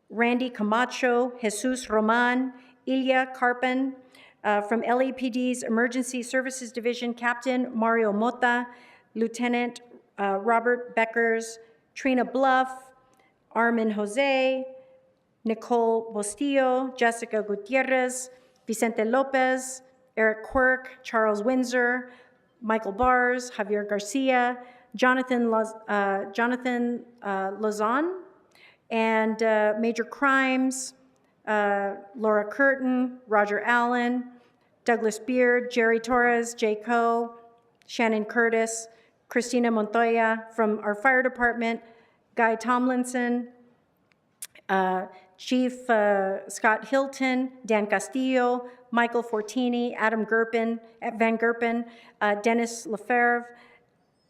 Randy Camacho, Jesus Roman, Ilya Karpin. From LAPD's Emergency Services Division, Captain Mario Mota, Lieutenant Robert Beckers, Trina Bluff, Armin Jose, Nicole Bostillo, Jessica Gutierrez, Vicente Lopez, Eric Quirk, Charles Windsor, Michael Bars, Javier Garcia, Jonathan Lozon, and Major Crimes, Laura Curtin, Roger Allen, Douglas Beard, Jerry Torres, Jay Coe, Shannon Curtis, Christina Montoya from our fire department, Guy Tomlinson, Chief Scott Hilton, Dan Castillo, Michael Fortini, Adam Van Gerpen, Dennis Lefebvre,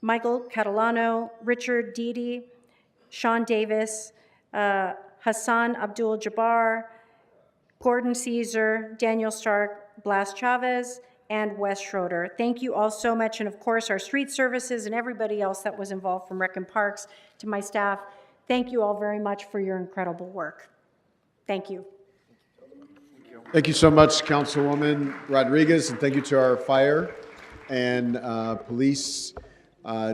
Michael Catalano, Richard Deedy, Sean Davis, Hassan Abdul-Jabbar, Gordon Caesar, Daniel Stark, Blas Chavez, and Wes Schroeder. Thank you all so much, and of course our street services and everybody else that was involved, from Rec and Parks to my staff. Thank you all very much for your incredible work. Thank you. Thank you so much, Councilwoman Rodriguez, and thank you to our fire and police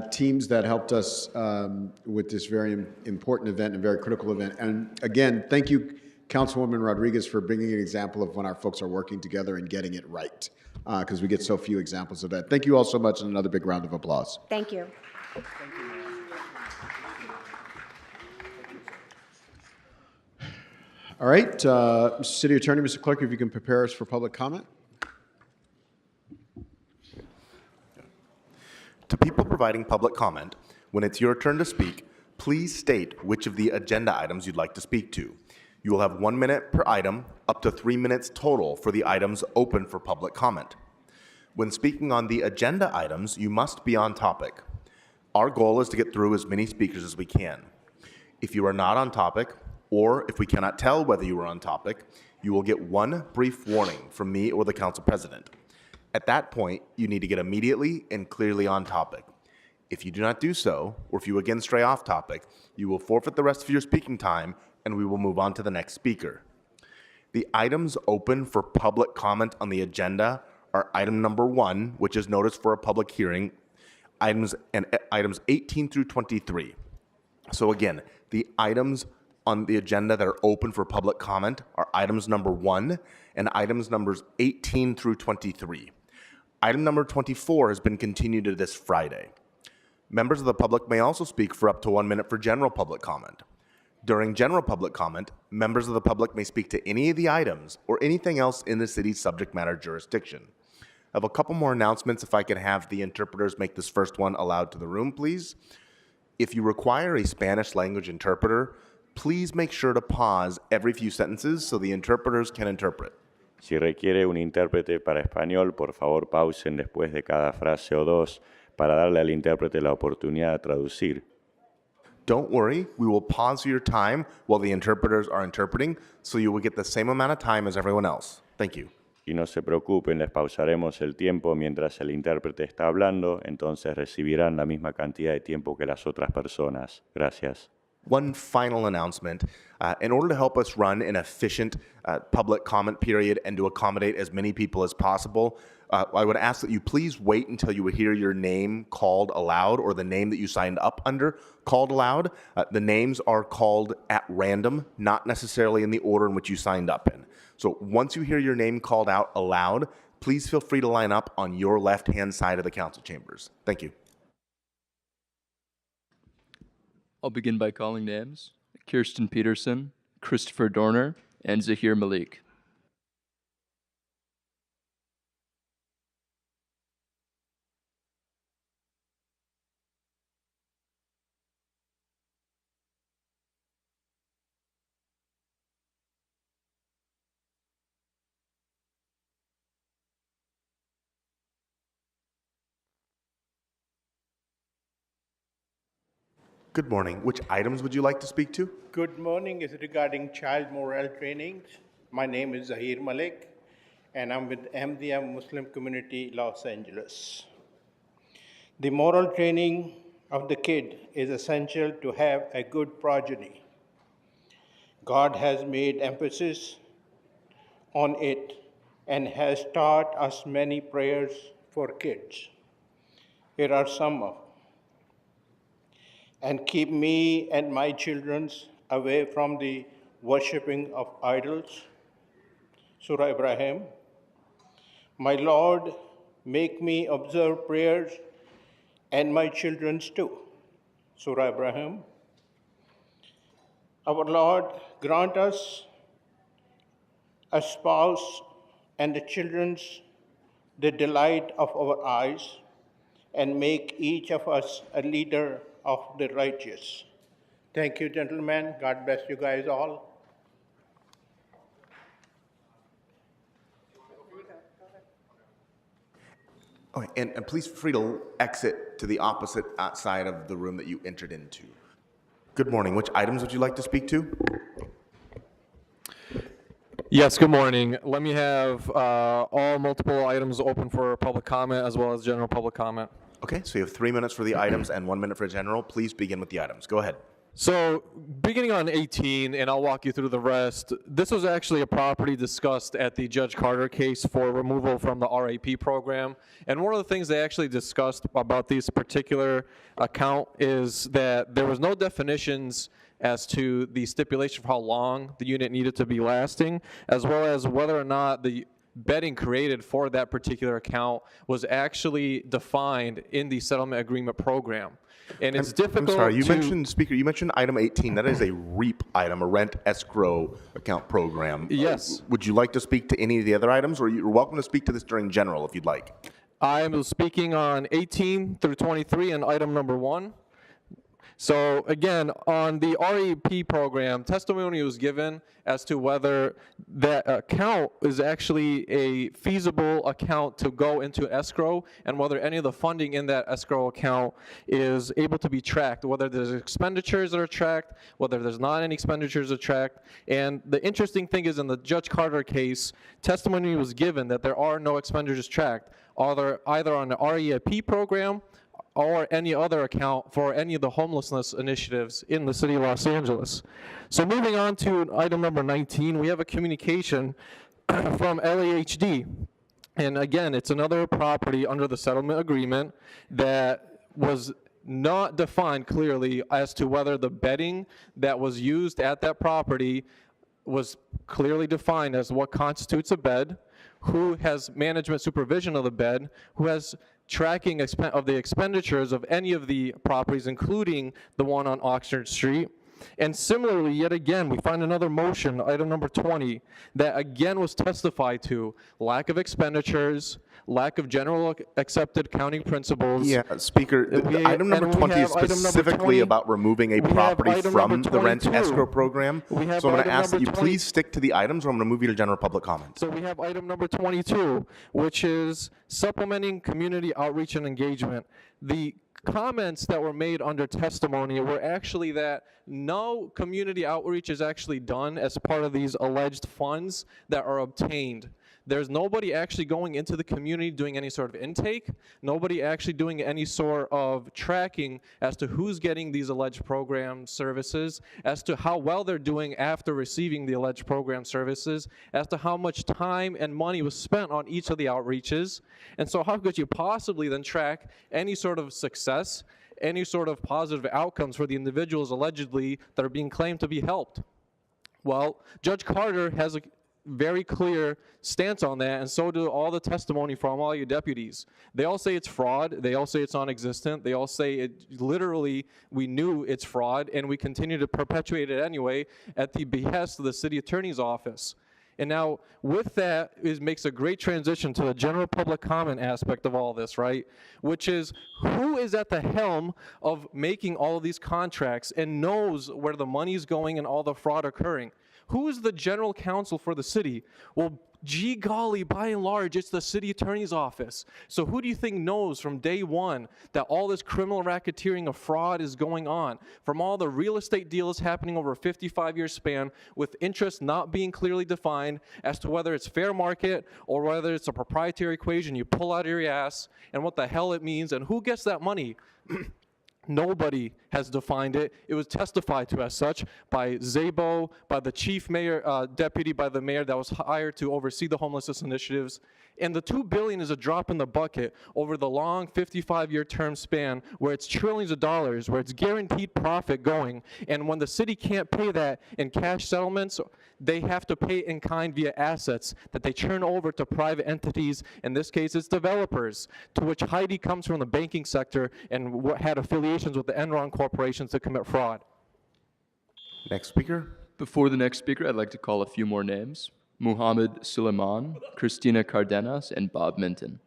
teams that helped us with this very important event and very critical event. And again, thank you, Councilwoman Rodriguez, for bringing an example of when our folks are working together and getting it right, because we get so few examples of that. Thank you all so much, and another big round of applause. Thank you. All right, Mr. City Attorney, Mr. Clerk, if you can prepare us for public comment. To people providing public comment, when it's your turn to speak, please state which of the agenda items you'd like to speak to. You will have 1 minute per item, up to 3 minutes total for the items open for public comment. When speaking on the agenda items, you must be on topic. Our goal is to get through as many speakers as we can. If you are not on topic, or if we cannot tell whether you are on topic, you will get one brief warning from me or the council president. At that point, you need to get immediately and clearly on topic. If you do not do so, or if you again stray off topic, you will forfeit the rest of your speaking time, and we will move on to the next speaker. The items open for public comment on the agenda are item number 1, which is notice for a public hearing, items 18 through 23. So again, the items on the agenda that are open for public comment are items number 1 and items numbers 18 through 23. Item number 24 has been continued to this Friday. Members of the public may also speak for up to 1 minute for general public comment. During general public comment, members of the public may speak to any of the items or anything else in the city's subject matter jurisdiction. I have a couple more announcements. If I could have the interpreters make this first one aloud to the room, please. If you require a Spanish language interpreter, please make sure to pause every few sentences so the interpreters can interpret. Si requiere un intérprete para español, por favor pausen después de cada frase o dos para darle al intérprete la oportunidad de traducir. Don't worry, we will pause your time while the interpreters are interpreting, so you will get the same amount of time as everyone else. Thank you. Y no se preocupen, les pausaremos el tiempo mientras el intérprete está hablando, entonces recibirán la misma cantidad de tiempo que las otras personas. Gracias. One final announcement. In order to help us run an efficient public comment period and to accommodate as many people as possible, I would ask that you please wait until you hear your name called aloud or the name that you signed up under called aloud. The names are called at random, not necessarily in the order in which you signed up in. So once you hear your name called out aloud, please feel free to line up on your left-hand side of the council chambers. Thank you. I'll begin by calling names. Kirsten Peterson, Christopher Dorner, and Zahir Malik. Good morning. Which items would you like to speak to? Good morning. Is regarding child morale trainings. My name is Zahir Malik, and I'm with MDM Muslim Community, Los Angeles. The moral training of the kid is essential to have a good progeny. God has made emphasis on it and has taught us many prayers for kids. Here are some of them. And keep me and my children away from the worshipping of idols. Surah Ibrahim. My Lord, make me observe prayers and my children's too. Surah Ibrahim. Our Lord, grant us a spouse and the children's the delight of our eyes, and make each of us a leader of the righteous. Thank you, gentlemen. God bless you guys all. Okay, and please feel free to exit to the opposite side of the room that you entered into. Good morning. Which items would you like to speak to? Yes, good morning. Let me have all multiple items open for public comment as well as general public comment. Okay, so you have 3 minutes for the items and 1 minute for general. Please begin with the items. Go ahead. So beginning on 18, and I'll walk you through the rest, this was actually a property discussed at the Judge Carter case for removal from the RAP program. And one of the things they actually discussed about this particular account is that there was no definitions as to the stipulation for how long the unit needed to be lasting, as well as whether or not the bedding created for that particular account was actually defined in the settlement agreement program. And it's difficult. I'm sorry, you mentioned item 18. That is a REAP item, a rent escrow account program. Yes. Would you like to speak to any of the other items, or you're welcome to speak to this during general if you'd like? I am speaking on 18 through 23 and item number 1. So again, on the REP program, testimony was given as to whether that account is actually a feasible account to go into escrow, and whether any of the funding in that escrow account is able to be tracked, whether there's expenditures that are tracked, whether there's not any expenditures that are tracked. And the interesting thing is, in the Judge Carter case, testimony was given that there are no expenditures tracked, either on the REP program or any other account for any of the homelessness initiatives in the city of Los Angeles. So moving on to item number 19, we have a communication from LAHD. And again, it's another property under the settlement agreement that was not defined clearly as to whether the bedding that was used at that property was clearly defined as what constitutes a bed, who has management supervision of the bed, who has tracking of the expenditures of any of the properties, including the one on Oxnard Street. And similarly, yet again, we find another motion, item number 20, that again was testified to: lack of expenditures, lack of general accepted accounting principles. Yeah, Speaker, item number 20 is specifically about removing a property from the rent escrow program. So I'm going to ask that you please stick to the items, or I'm going to move you to general public comment. So we have item number 22, which is supplementing community outreach and engagement. The comments that were made under testimony were actually that no community outreach is actually done as part of these alleged funds that are obtained. There's nobody actually going into the community doing any sort of intake, nobody actually doing any sort of tracking as to who's getting these alleged program services, as to how well they're doing after receiving the alleged program services, as to how much time and money was spent on each of the outreaches. And so how could you possibly then track any sort of success, any sort of positive outcomes for the individuals allegedly that are being claimed to be helped? Well, Judge Carter has very clear stance on that, and so do all the testimony from all your deputies. They all say it's fraud. They all say it's non-existent. They all say it literally, we knew it's fraud, and we continue to perpetuate it anyway at the behest of the city attorney's office. And now, with that, it makes a great transition to the general public comment aspect of all this, right? Which is, who is at the helm of making all of these contracts and knows where the money's going and all the fraud occurring? Who is the general counsel for the city? Well, gee golly, by and large, it's the city attorney's office. So who do you think knows from day one that all this criminal racketeering of fraud is going on? From all the real estate deals happening over a 55-year span with interest not being clearly defined as to whether it's fair market or whether it's a proprietary equation you pull out of your ass and what the hell it means and who gets that money? Nobody has defined it. It was testified to as such by Szabo, by the chief mayor, deputy by the mayor that was hired to oversee the homelessness initiatives. And the $2 billion is a drop in the bucket over the long 55-year term span where it's trillions of dollars, where it's guaranteed profit going. And when the city can't pay that in cash settlements, they have to pay in kind via assets that they turn over to private entities. In this case, it's developers, to which Heidi comes from the banking sector and had affiliations with the Enron corporations to commit fraud. Next speaker. Before the next speaker, I'd like to call a few more names. Muhammad Suleiman, Christina Cardenas, and Bob Minton.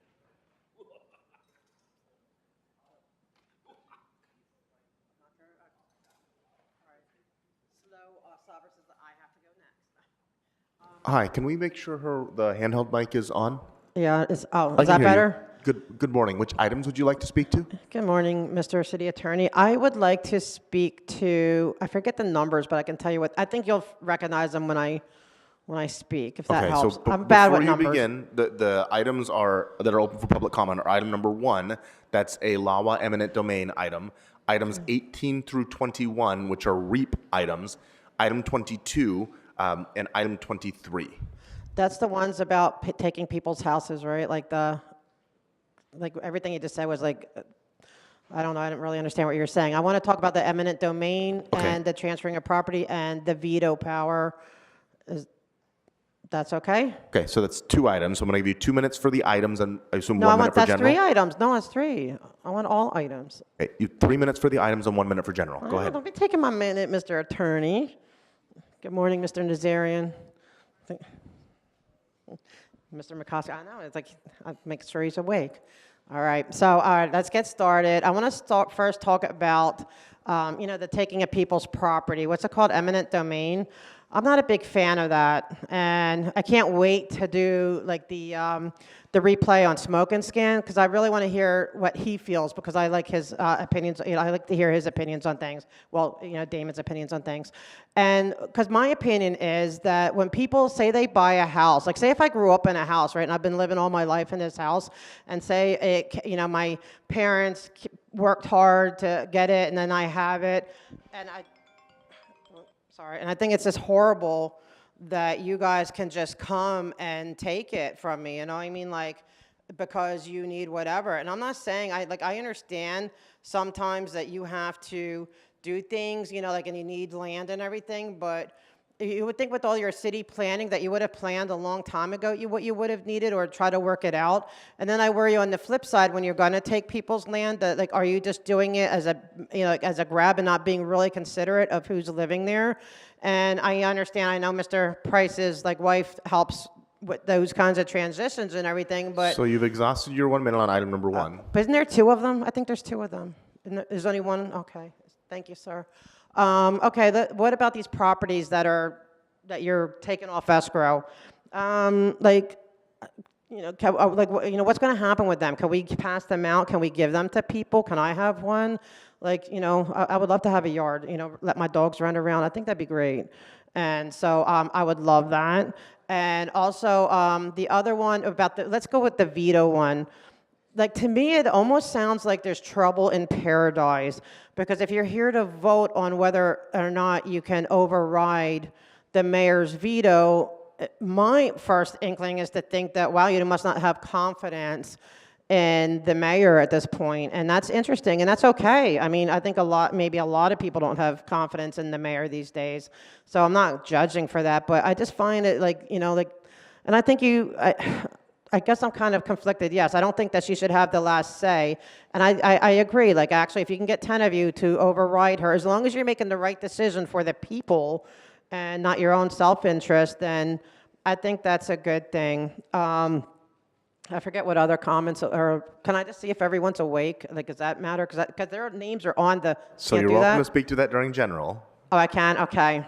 Hi, can we make sure the handheld mic is on? Yeah, is I that can hear better? you. Good morning. Which items would you like to speak to? Good morning, Mr. City Attorney. I would like to speak to, I forget the numbers, but I can tell you what, I think you'll recognize them when I speak, if that helps. So I'm bad with before you numbers. begin, the items that are open for public comment are item number 1, that's a LAWA eminent domain item. Items 18 through 21, which are REAP items. Item 22 and item 23. That's the ones about taking people's houses, right? Like everything you just said was like, I don't know, I didn't really understand what you were saying. I want to talk about the eminent domain and the transferring of property and the veto power. That's okay? Okay, so that's 2 items. So I'm going to give you 2 minutes for the items and I assume No, 1 minute for that's general. 3 items. No, it's 3. I want all items. Okay, you 3 minutes for the items and 1 minute for general. Go ahead. Don't be taking my minute, Mr. Attorney. Good morning, Mr. Nazarian. Mr. McCoskey, I know, it's like, I make sure he's awake. All right, so let's get started. I want to first talk about, the taking of people's property. What's it called? Eminent domain. I'm not a big fan of that, and I can't wait to do like the replay on Smoke and Scan because I really want to hear what he feels because I like his opinions. I like to hear his opinions on things. Well, Damon's opinions on things, and because my opinion is that when people say they buy a house, like say if I grew up in a house, right, and I've been living all my life in this house, and say my parents worked hard to get it, and then I have it, and I think it's just horrible that you guys can just come and take it from me, because you need whatever. And I'm not saying, I understand sometimes that you have to do things, and you need land and everything, but you would think with all your city planning that you would have planned a long time ago what you would have needed or try to work it out. And then I worry on the flip side when you're going to take people's land that are you just doing it as a grab and not being really considerate of who's living there? And I understand, I know Mr. Price's wife helps with those kinds of transitions and everything, but So you've exhausted your 1 minute on item number 1. but isn't there 2 of them? I think there's 2 of them. There's only one? Okay. Thank you, sir. What about these properties that you're taking off escrow? What's going to happen with them? Can we pass them out? Can we give them to people? Can I have one? I would love to have a yard, let my dogs run around. I think that'd be great. And so I would love that. And also the other one let's go with the veto one. To me, it almost sounds like there's trouble in paradise because if you're here to vote on whether or not you can override the mayor's veto, my first inkling is to think that, wow, you must not have confidence in the mayor at this point, and that's interesting, and that's okay. I mean, I think maybe a lot of people don't have confidence in the mayor these days, so I'm not judging for that, but I just find it and I think I guess I'm kind of conflicted. Yes, I don't think that she should have the last say, and I agree. Like, actually, if you can get 10 of you to override her, as long as you're making the right decision for the people and not your own self-interest, then I think that's a good thing. I forget what other comments, or can I just see if everyone's awake? Like, does that matter? Because their names are on the. So you're welcome to speak to that during general. Oh, I can? Okay.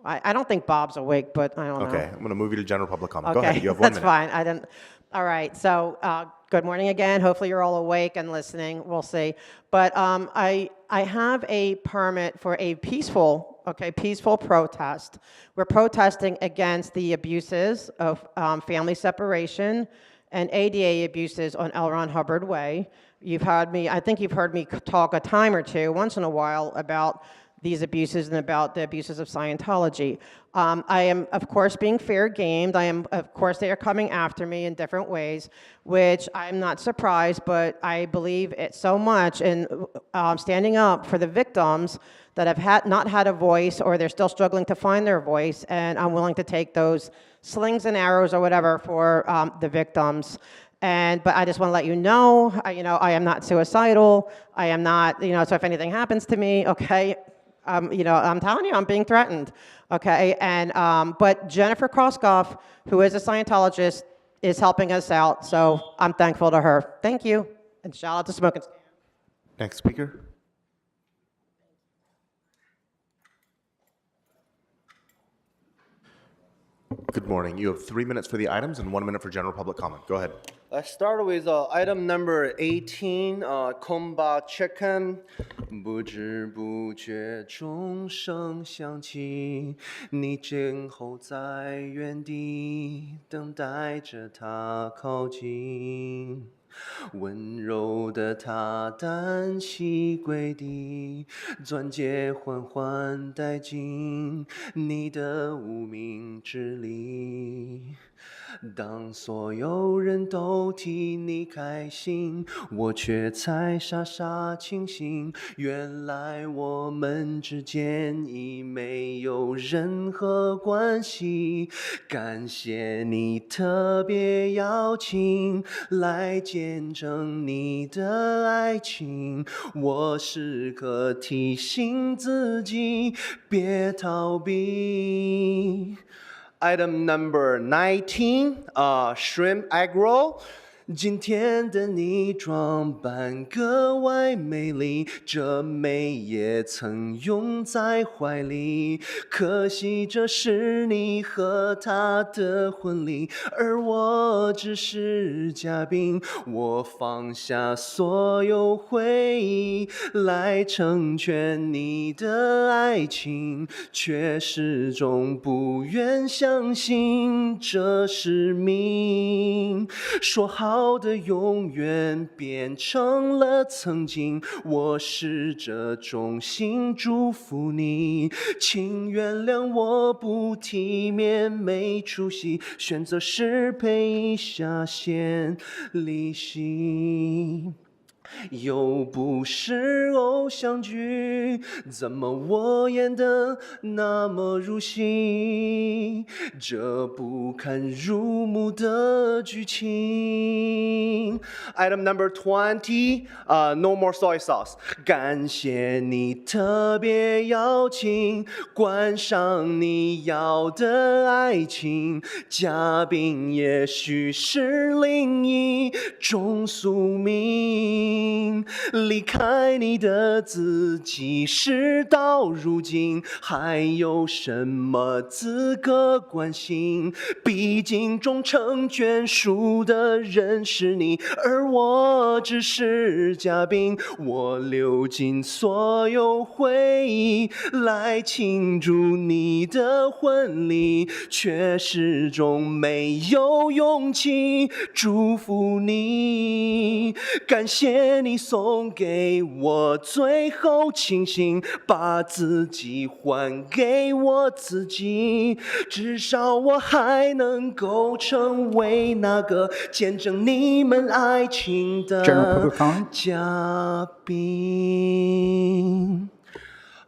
I don't think Bob's awake, but I don't know. Okay, I'm going to move you to general public comment. Okay, Go ahead, you have 1 minute. that's fine. I didn't. All right, so good morning again. Hopefully you're all awake and listening. We'll see. But I have a permit for a peaceful protest. We're protesting against the abuses of family separation and ADA abuses on L. Ron Hubbard Way. I think you've heard me talk a time or two, once in a while, about these abuses and about the abuses of Scientology. I am, of course, being fair gamed. Of course, they are coming after me in different ways, which I'm not surprised, but I believe it so much in standing up for the victims that have not had a voice, or they're still struggling to find their voice, and I'm willing to take those slings and arrows or whatever for the victims. But I just want to let you know, I am not suicidal. I am not, so if anything happens to me, okay, I'm telling you, I'm being threatened, okay? But Jennifer Kroskoff, who is a Scientologist, is helping us out, so I'm thankful to her. Thank you, and shout out to Smoking. Next speaker. Good morning. You have 3 minutes for the items and 1 minute for general public comment. Go ahead. Let's start with item number 18, Komba Chicken. 不知不觉钟声响起，你静候在原地，等待着它靠近。温柔的他单膝跪地，钻戒缓缓带进你的无名指里。当所有人都替你开心，我却才傻傻清醒。原来我们之间已没有任何关系。感谢你特别邀请来见证你的爱情，我时刻提醒自己别逃避。Item number 19, shrimp egg roll. 今天的你装扮格外美丽，这美也曾拥在怀里。可惜这是你和他的婚礼，而我只是嘉宾。我放下所有回忆，来成全你的爱情，却始终不愿相信这是命。说好的永远变成了曾经，我试着衷心祝福你，请原谅我不体面没出息，选择失陪一下先离席。又不是偶像剧，怎么我演得那么入戏？这不堪入目的剧情。Item number 20, no more soy sauce. 感谢你特别邀请，观赏你要的爱情。嘉宾也许是另一种宿命。离开你的自己，事到如今还有什么资格关心？毕竟终成眷属的人是你，而我只是嘉宾。我流尽所有回忆来庆祝你的婚礼，却始终没有勇气祝福你。感谢谢你送给我最后清醒，把自己还给我自己，至少我还能够成为那个见证你们爱情的 General public comment. 嘉宾。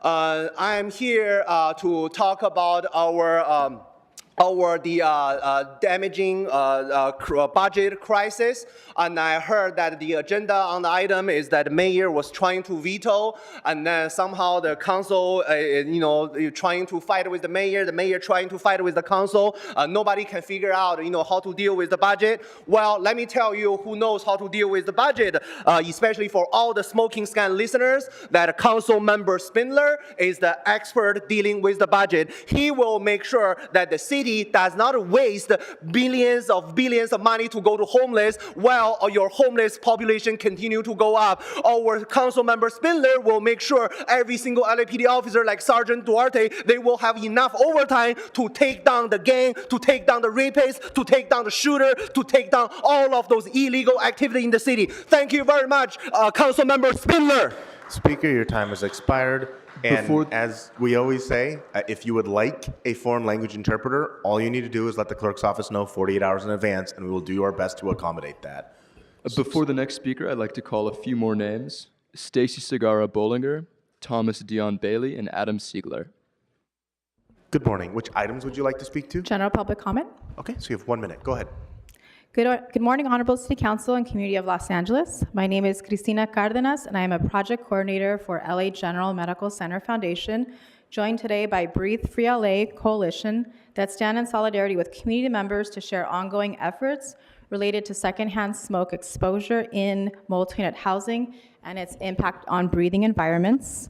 I'm here to talk about our damaging budget crisis, and I heard that the agenda on the item is that the mayor was trying to veto, and then somehow the council, trying to fight with the mayor trying to fight with the council. Nobody can figure out, how to deal with the budget. Well, let me tell you who knows how to deal with the budget, especially for all the smoking scan listeners, that Council Member Spindler is the expert dealing with the budget. He will make sure that the city does not waste billions of money to go to homeless while your homeless population continue to go up. Our council member Spindler will make sure every single LAPD officer like Sergeant Duarte, they will have enough overtime to take down the gang, to take down the rapist, to take down the shooter, to take down all of those illegal activity in the city. Thank you very much, council member Spindler. Speaker, your time has expired. And as we always say, if you would like a foreign language interpreter, all you need to do is let the clerk's office know 48 hours in advance, and we will do our best to accommodate that. Before the next speaker, I'd like to call a few more names. Stacy Segarra Bollinger, Thomas Dion Bailey, and Adam Siegler. Good morning. Which items would you like to speak to? General public comment. Okay, so you have 1 minute. Go ahead. Good morning, Honorable City Council and Community of Los Angeles. My name is Cristina Cardenas, and I am a project coordinator for LA General Medical Center Foundation, joined today by Breathe Free LA Coalition that stand in solidarity with community members to share ongoing efforts related to secondhand smoke exposure in multi-unit housing and its impact on breathing environments.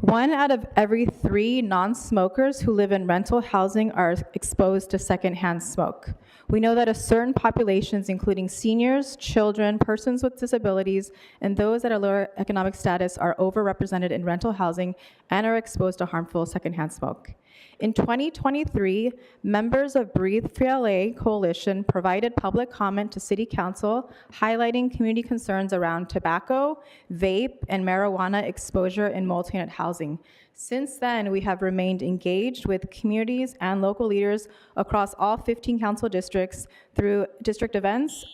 1 out of every 3 non-smokers who live in rental housing are exposed to secondhand smoke. We know that certain populations, including seniors, children, persons with disabilities, and those at a lower economic status, are overrepresented in rental housing and are exposed to harmful secondhand smoke. In 2023, members of Breathe Free LA Coalition provided public comment to City Council highlighting community concerns around tobacco, vape, and marijuana exposure in multi-unit housing. Since then, we have remained engaged with communities and local leaders across all 15 council districts through district events,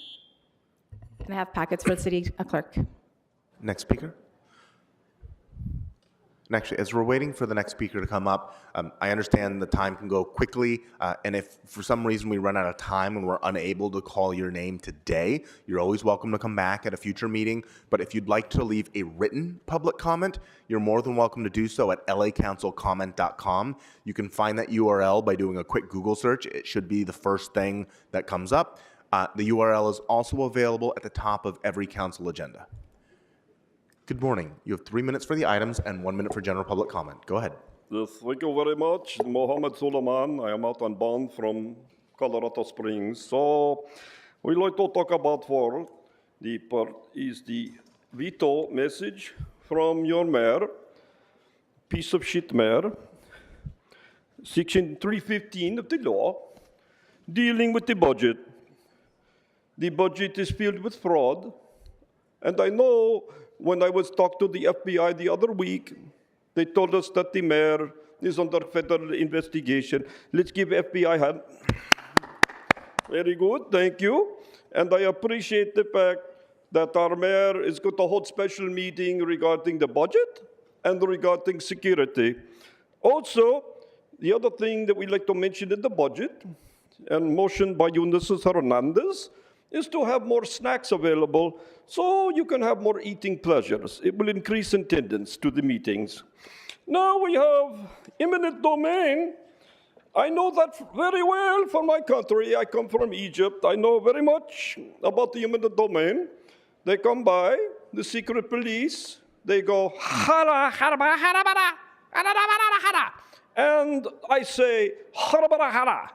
and I have packets for the city clerk. Next speaker. And actually, as we're waiting for the next speaker to come up, I understand the time can go quickly, and if for some reason we run out of time and we're unable to call your name today, you're always welcome to come back at a future meeting. But if you'd like to leave a written public comment, you're more than welcome to do so at lacouncilcomment.com. You can find that URL by doing a quick Google search. It should be the first thing that comes up. The URL is also available at the top of every council agenda. Good morning. You have 3 minutes for the items and 1 minute for general public comment. Go ahead. Yes, thank you very much. Mohammed Suleiman. I am out on bond from Colorado Springs. So we like to talk about for the part is the veto message from your mayor, piece of shit mayor, section 315 of the law, dealing with the budget. The budget is filled with fraud, and I know when I was talking to the FBI the other week, they told us that the mayor is under federal investigation. Let's give FBI a hand. Very good, thank you. And I appreciate the fact that our mayor is going to hold special meeting regarding the budget and regarding security. Also, the other thing that we like to mention in the budget, and motion by Ulises Hernandez, is to have more snacks available so you can have more eating pleasures. It will increase attendance to the meetings. Now we have eminent domain. I know that very well from my country. I come from Egypt. I know very much about the eminent domain. They come by, the secret police, they go, hara, haraba, harabara, harabara, hara. And I say, harabara, hara.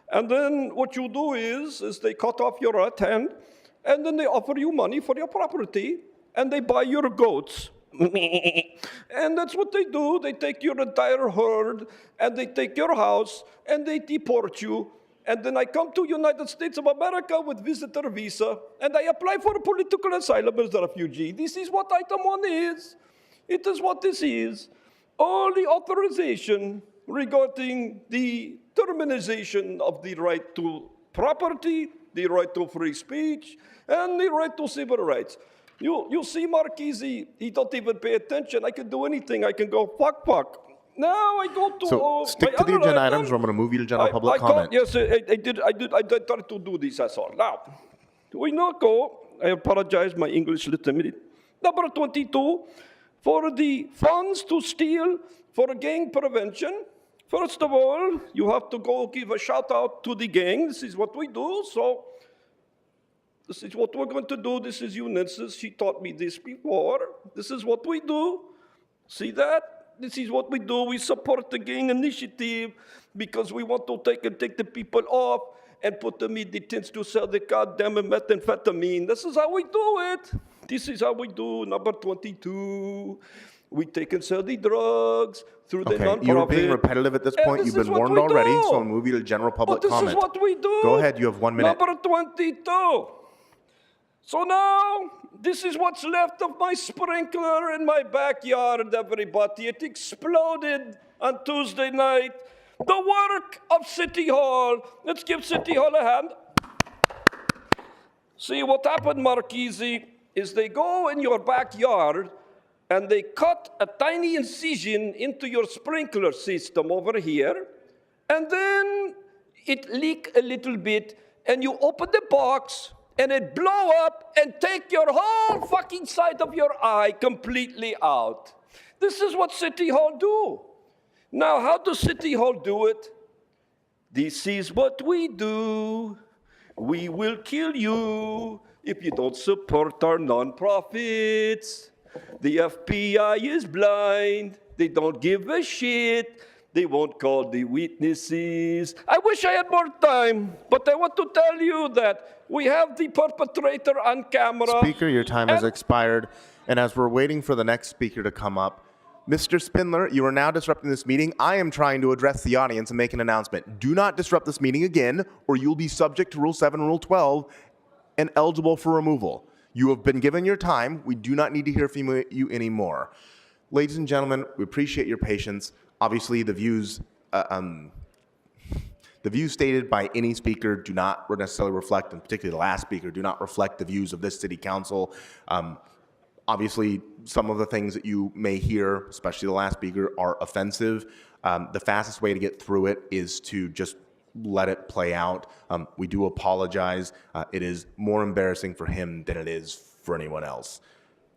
And then what you do is they cut off your right hand, and then they offer you money for your property, and they buy your goats. And that's what they do. They take your entire herd, and they take your house, and they deport you and then I come to United States of America with visitor visa, and I apply for a political asylum as a refugee. This is what item 1 is. It is what this is. All the authorization regarding the termination of the right to property, the right to free speech, and the right to civil rights. You see Marquise, he don't even pay attention. I can do anything. I can go fuck. Now I go to So stick to the agenda items, or I'm going to move you to general public comment. Yes, I did try to do this, that's all. Now, we now go, I apologize, my English little bit. Number 22, for the funds to steal for gang prevention. First of all, you have to go give a shout out to the gang. This is what we do, so this is what we're going to do. This is Eunice. She taught me this before. This is what we do. See that? This is what we do. We support the gang initiative because we want to take the people off and put them in the tents to sell the goddamn methamphetamine. This is how we do it. This is how we do. Number 22. We take and sell the drugs through the nonprofit. You're being repetitive at this point. You've been warned already, so I'll move you to general public comment. This is what we do. Go ahead, you have 1 minute. Number 22. So now, this is what's left of my sprinkler in my backyard, everybody. It exploded on Tuesday night. The work of City Hall. Let's give City Hall a hand. See, what happened, Marquise, is they go in your backyard and they cut a tiny incision into your sprinkler system over here, and then it leak a little bit, and you open the box, and it blow up and take your whole fucking side of your eye completely out. This is what City Hall do. Now, how does City Hall do it? This is what we do. We will kill you if you don't support our nonprofits. The FBI is blind. They don't give a shit. They won't call the witnesses. I wish I had more time, but I want to tell you that we have the perpetrator on camera. Speaker, your time has expired. And as we're waiting for the next speaker to come up, Mr. Spindler, you are now disrupting this meeting. I am trying to address the audience and make an announcement. Do not disrupt this meeting again, or you'll be subject to Rule 7, Rule 12, and eligible for removal. You have been given your time. We do not need to hear from you anymore. Ladies and gentlemen, we appreciate your patience. Obviously, the views stated by any speaker do not necessarily reflect, and particularly the last speaker, do not reflect the views of this city council. Obviously, some of the things that you may hear, especially the last speaker, are offensive. The fastest way to get through it is to just let it play out. We do apologize. It is more embarrassing for him than it is for anyone else.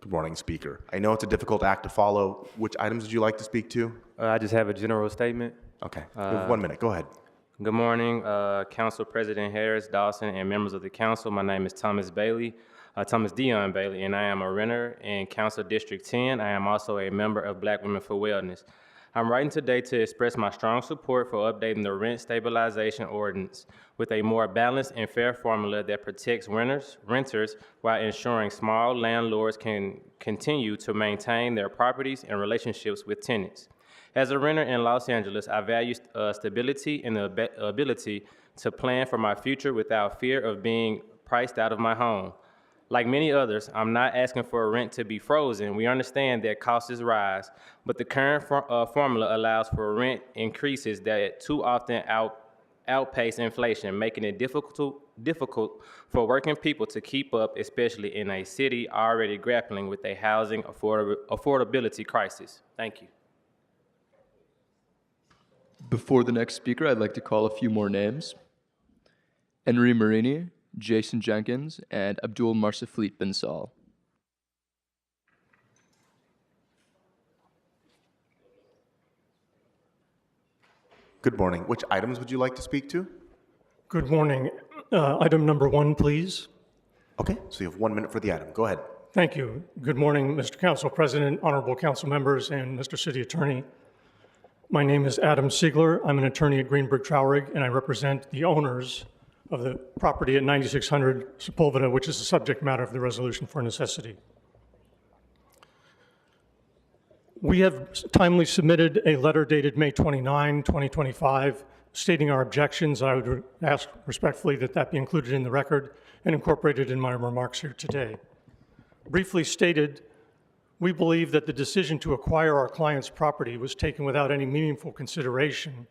Good morning, Speaker. I know it's a difficult act to follow. Which items would you like to speak to? I just have a general statement. Okay, you have 1 minute. Go ahead. Good morning, Council President Harris, Dawson, and members of the council. My name is Thomas Dion Bailey, and I am a renter in Council District 10. I am also a member of Black Women for Wellness. I'm writing today to express my strong support for updating the rent stabilization ordinance with a more balanced and fair formula that protects renters while ensuring small landlords can continue to maintain their properties and relationships with tenants. As a renter in Los Angeles, I value stability and the ability to plan for my future without fear of being priced out of my home. Like many others, I'm not asking for rent to be frozen. We understand that costs rise, but the current formula allows for rent increases that too often outpace inflation, making it difficult for working people to keep up, especially in a city already grappling with a housing affordability crisis. Thank you. Before the next speaker, I'd like to call a few more names. Henry Marini, Jason Jenkins, and Abdul Marsafleet bin Saul. Good morning. Which items would you like to speak to? Good morning. Item number 1, please. Okay, so you have 1 minute for the item. Go ahead. Thank you. Good morning, Mr. Council President, honorable council members, and Mr. City Attorney. My name is Adam Siegler. I'm an attorney at Greenberg Traurig, and I represent the owners of the property at 9600 Sepulveda, which is the subject matter of the resolution for necessity. We have timely submitted a letter dated May 29, 2025, stating our objections. I would ask respectfully that that be included in the record and incorporated in my remarks here today. Briefly stated, we believe that the decision to acquire our client's property was taken without any meaningful consideration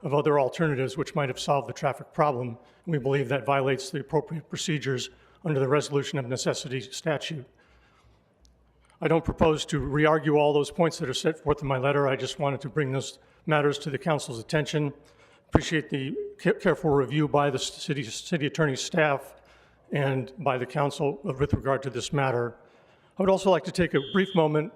of other alternatives which might have solved the traffic problem. We believe that violates the appropriate procedures under the Resolution of Necessity statute. I don't propose to re-argue all those points that are set forth in my letter. I just wanted to bring those matters to the council's attention. Appreciate the careful review by the city attorney's staff and by the council with regard to this matter. I would also like to take a brief moment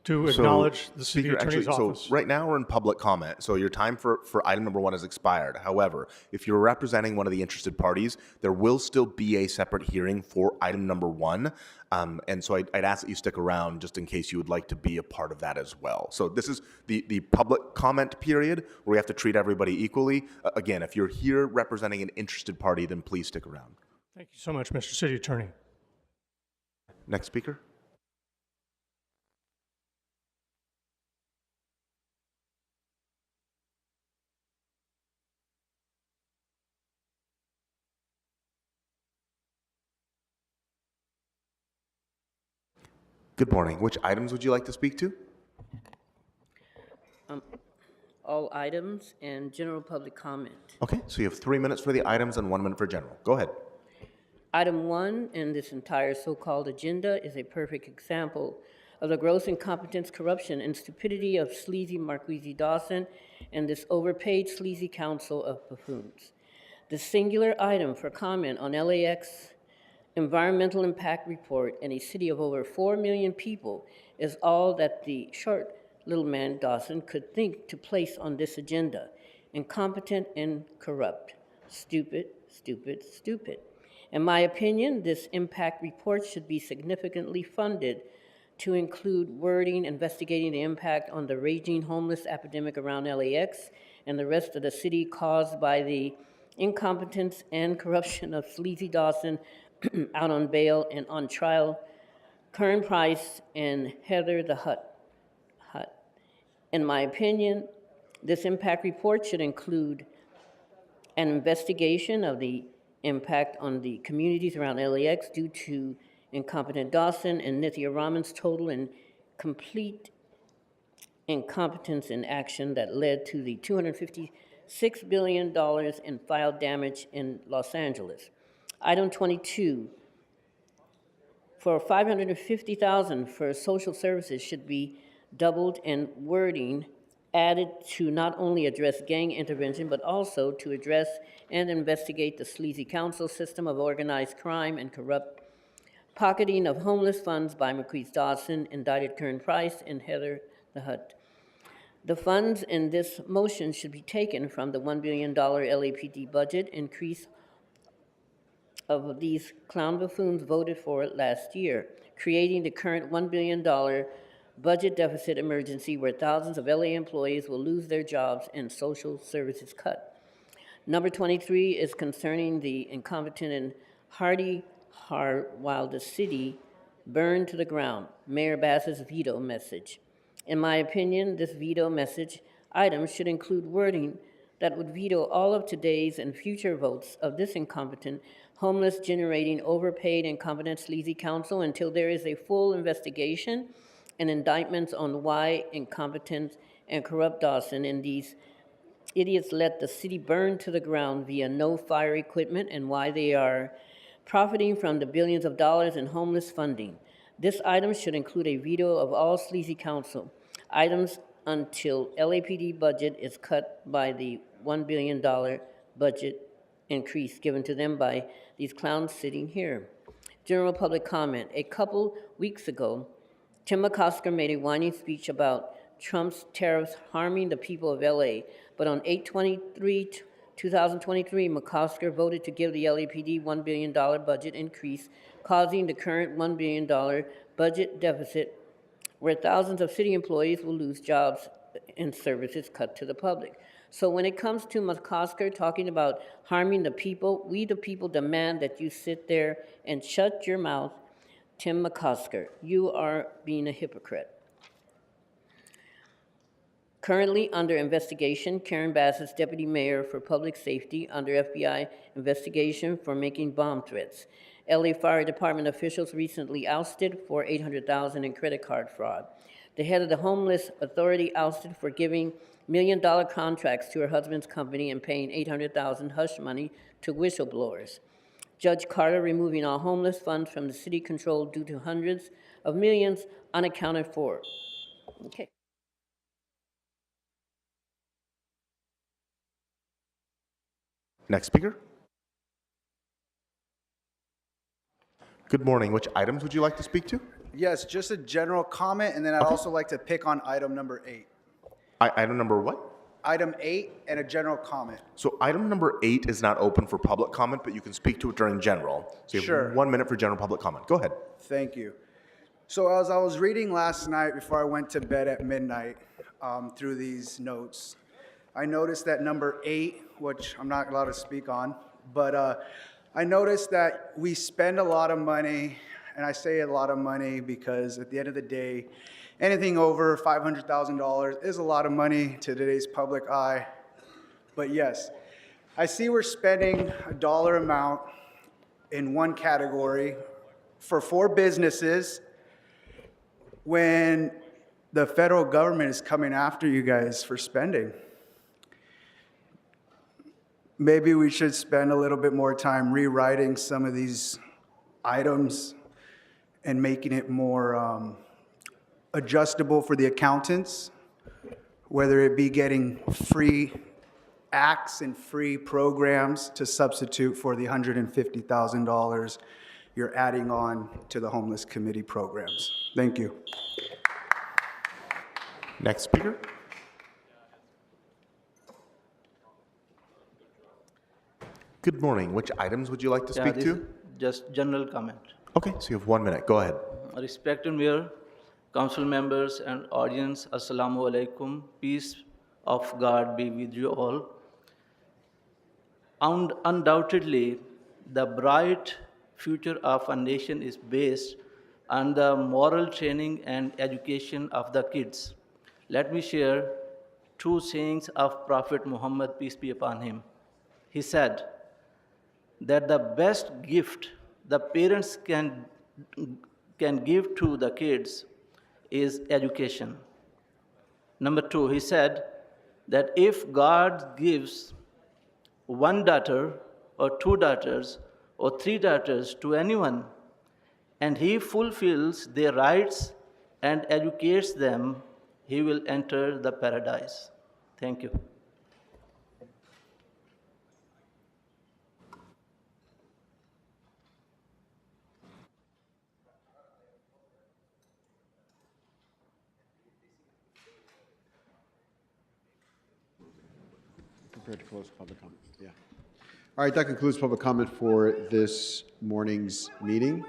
to acknowledge the city Speaker, attorney's office. So right now we're in public comment, so your time for item number 1 has expired. However, if you're representing one of the interested parties, there will still be a separate hearing for item number 1. And so I'd ask that you stick around just in case you would like to be a part of that as well. So this is the public comment period where we have to treat everybody equally. Again, if you're here representing an interested party, then please stick around. Thank you so much, Mr. City Attorney. Next speaker. Good morning. Which items would you like to speak to? All items and general public comment. Okay, so you have 3 minutes for the items and 1 minute for general. Go ahead. Item 1 in this entire so-called agenda is a perfect example of the gross incompetence, corruption, and stupidity of sleazy Marquise Dawson and this overpaid sleazy council of buffoons. The singular item for comment on LAX environmental impact report in a city of over 4 million people is all that the short little man Dawson could think to place on this agenda. Incompetent and corrupt. Stupid, stupid, stupid. In my opinion, this impact report should be significantly funded to include wording investigating the impact on the raging homeless epidemic around LAX and the rest of the city caused by the incompetence and corruption of Sleazy Dawson out on bail and on trial, Kern Price and Heather the Hut. In my opinion, this impact report should include an investigation of the impact on the communities around LAX due to incompetent Dawson and Nithya Raman's total and complete incompetence in action that led to the $256 billion in fire damage in Los Angeles. Item 22, for $550,000 for social services should be doubled and wording added to not only address gang intervention, but also to address and investigate the sleazy council system of organized crime and corrupt pocketing of homeless funds by Marquise Dawson, indicted Kern Price, and Heather the Hut. The funds in this motion should be taken from the $1 billion LAPD budget increase of these clown buffoons voted for last year, creating the current $1 billion budget deficit emergency where thousands of LA employees will lose their jobs and social services cut. Number 23 is concerning the incompetent and hardy heart while the city burned to the ground, Mayor Bass's veto message. In my opinion, this veto message item should include wording that would veto all of today's and future votes of this incompetent, homeless, generating, overpaid, incompetent, sleazy council until there is a full investigation and indictments on why incompetent and corrupt Dawson and these idiots let the city burn to the ground via no fire equipment and why they are profiting from the billions of dollars in homeless funding. This item should include a veto of all sleazy council items until LAPD budget is cut by the $1 billion budget increase given to them by these clowns sitting here. General public comment. A couple weeks ago, Tim McCosker made a whining speech about Trump's tariffs harming the people of LA, but on 8/23/2023, McCosker voted to give the LAPD $1 billion budget increase, causing the current $1 billion budget deficit where thousands of city employees will lose jobs and services cut to the public. So when it comes to McCosker talking about harming the people, we the people demand that you sit there and shut your mouth. Tim McCosker, you are being a hypocrite. Currently under investigation, Karen Bassett, Deputy Mayor for Public Safety, under FBI investigation for making bomb threats. LA Fire Department officials recently ousted for $800,000 in credit card fraud. The head of the Homeless Authority ousted for giving million-dollar contracts to her husband's company and paying $800,000 hush money to whistleblowers. Judge Carter removing all homeless funds from the city control due to hundreds of millions unaccounted for. Okay. Next speaker. Good morning. Which items would you like to speak to? Yes, just a general comment, and then I'd also like to pick on item number 8. Item number what? Item 8 and a general comment. So item number 8 is not open for public comment, but you can speak to it during general. So you have Sure. 1 minute for general public comment. Go ahead. Thank you. So as I was reading last night before I went to bed at midnight through these notes, I noticed that number 8, which I'm not allowed to speak on, but I noticed that we spend a lot of money, and I say a lot of money because at the end of the day, anything over $500,000 is a lot of money to today's public eye. But yes, I see we're spending a dollar amount in one category for 4 businesses when the federal government is coming after you guys for spending. Maybe we should spend a little bit more time rewriting some of these items and making it more adjustable for the accountants, whether it be getting free acts and free programs to substitute for the $150,000 you're adding on to the homeless committee programs. Thank you. Next speaker. Good morning. Which items would you like to speak to? Just general comment. Okay, so you have 1 minute. Go ahead. Respected Mayor, council members and audience, Assalamu alaikum. Peace of God be with you all. Undoubtedly, the bright future of a nation is based on the moral training and education of the kids. Let me share 2 sayings of Prophet Muhammad, peace be upon him. He said that the best gift the parents can give to the kids is education. Number 2, he said that if God gives 1 daughter or 2 daughters or 3 daughters to anyone, and he fulfills their rights and educates them, he will enter the paradise. Thank you. Prepared to close public comment. Yeah. All right, that concludes public comment for this morning's meeting.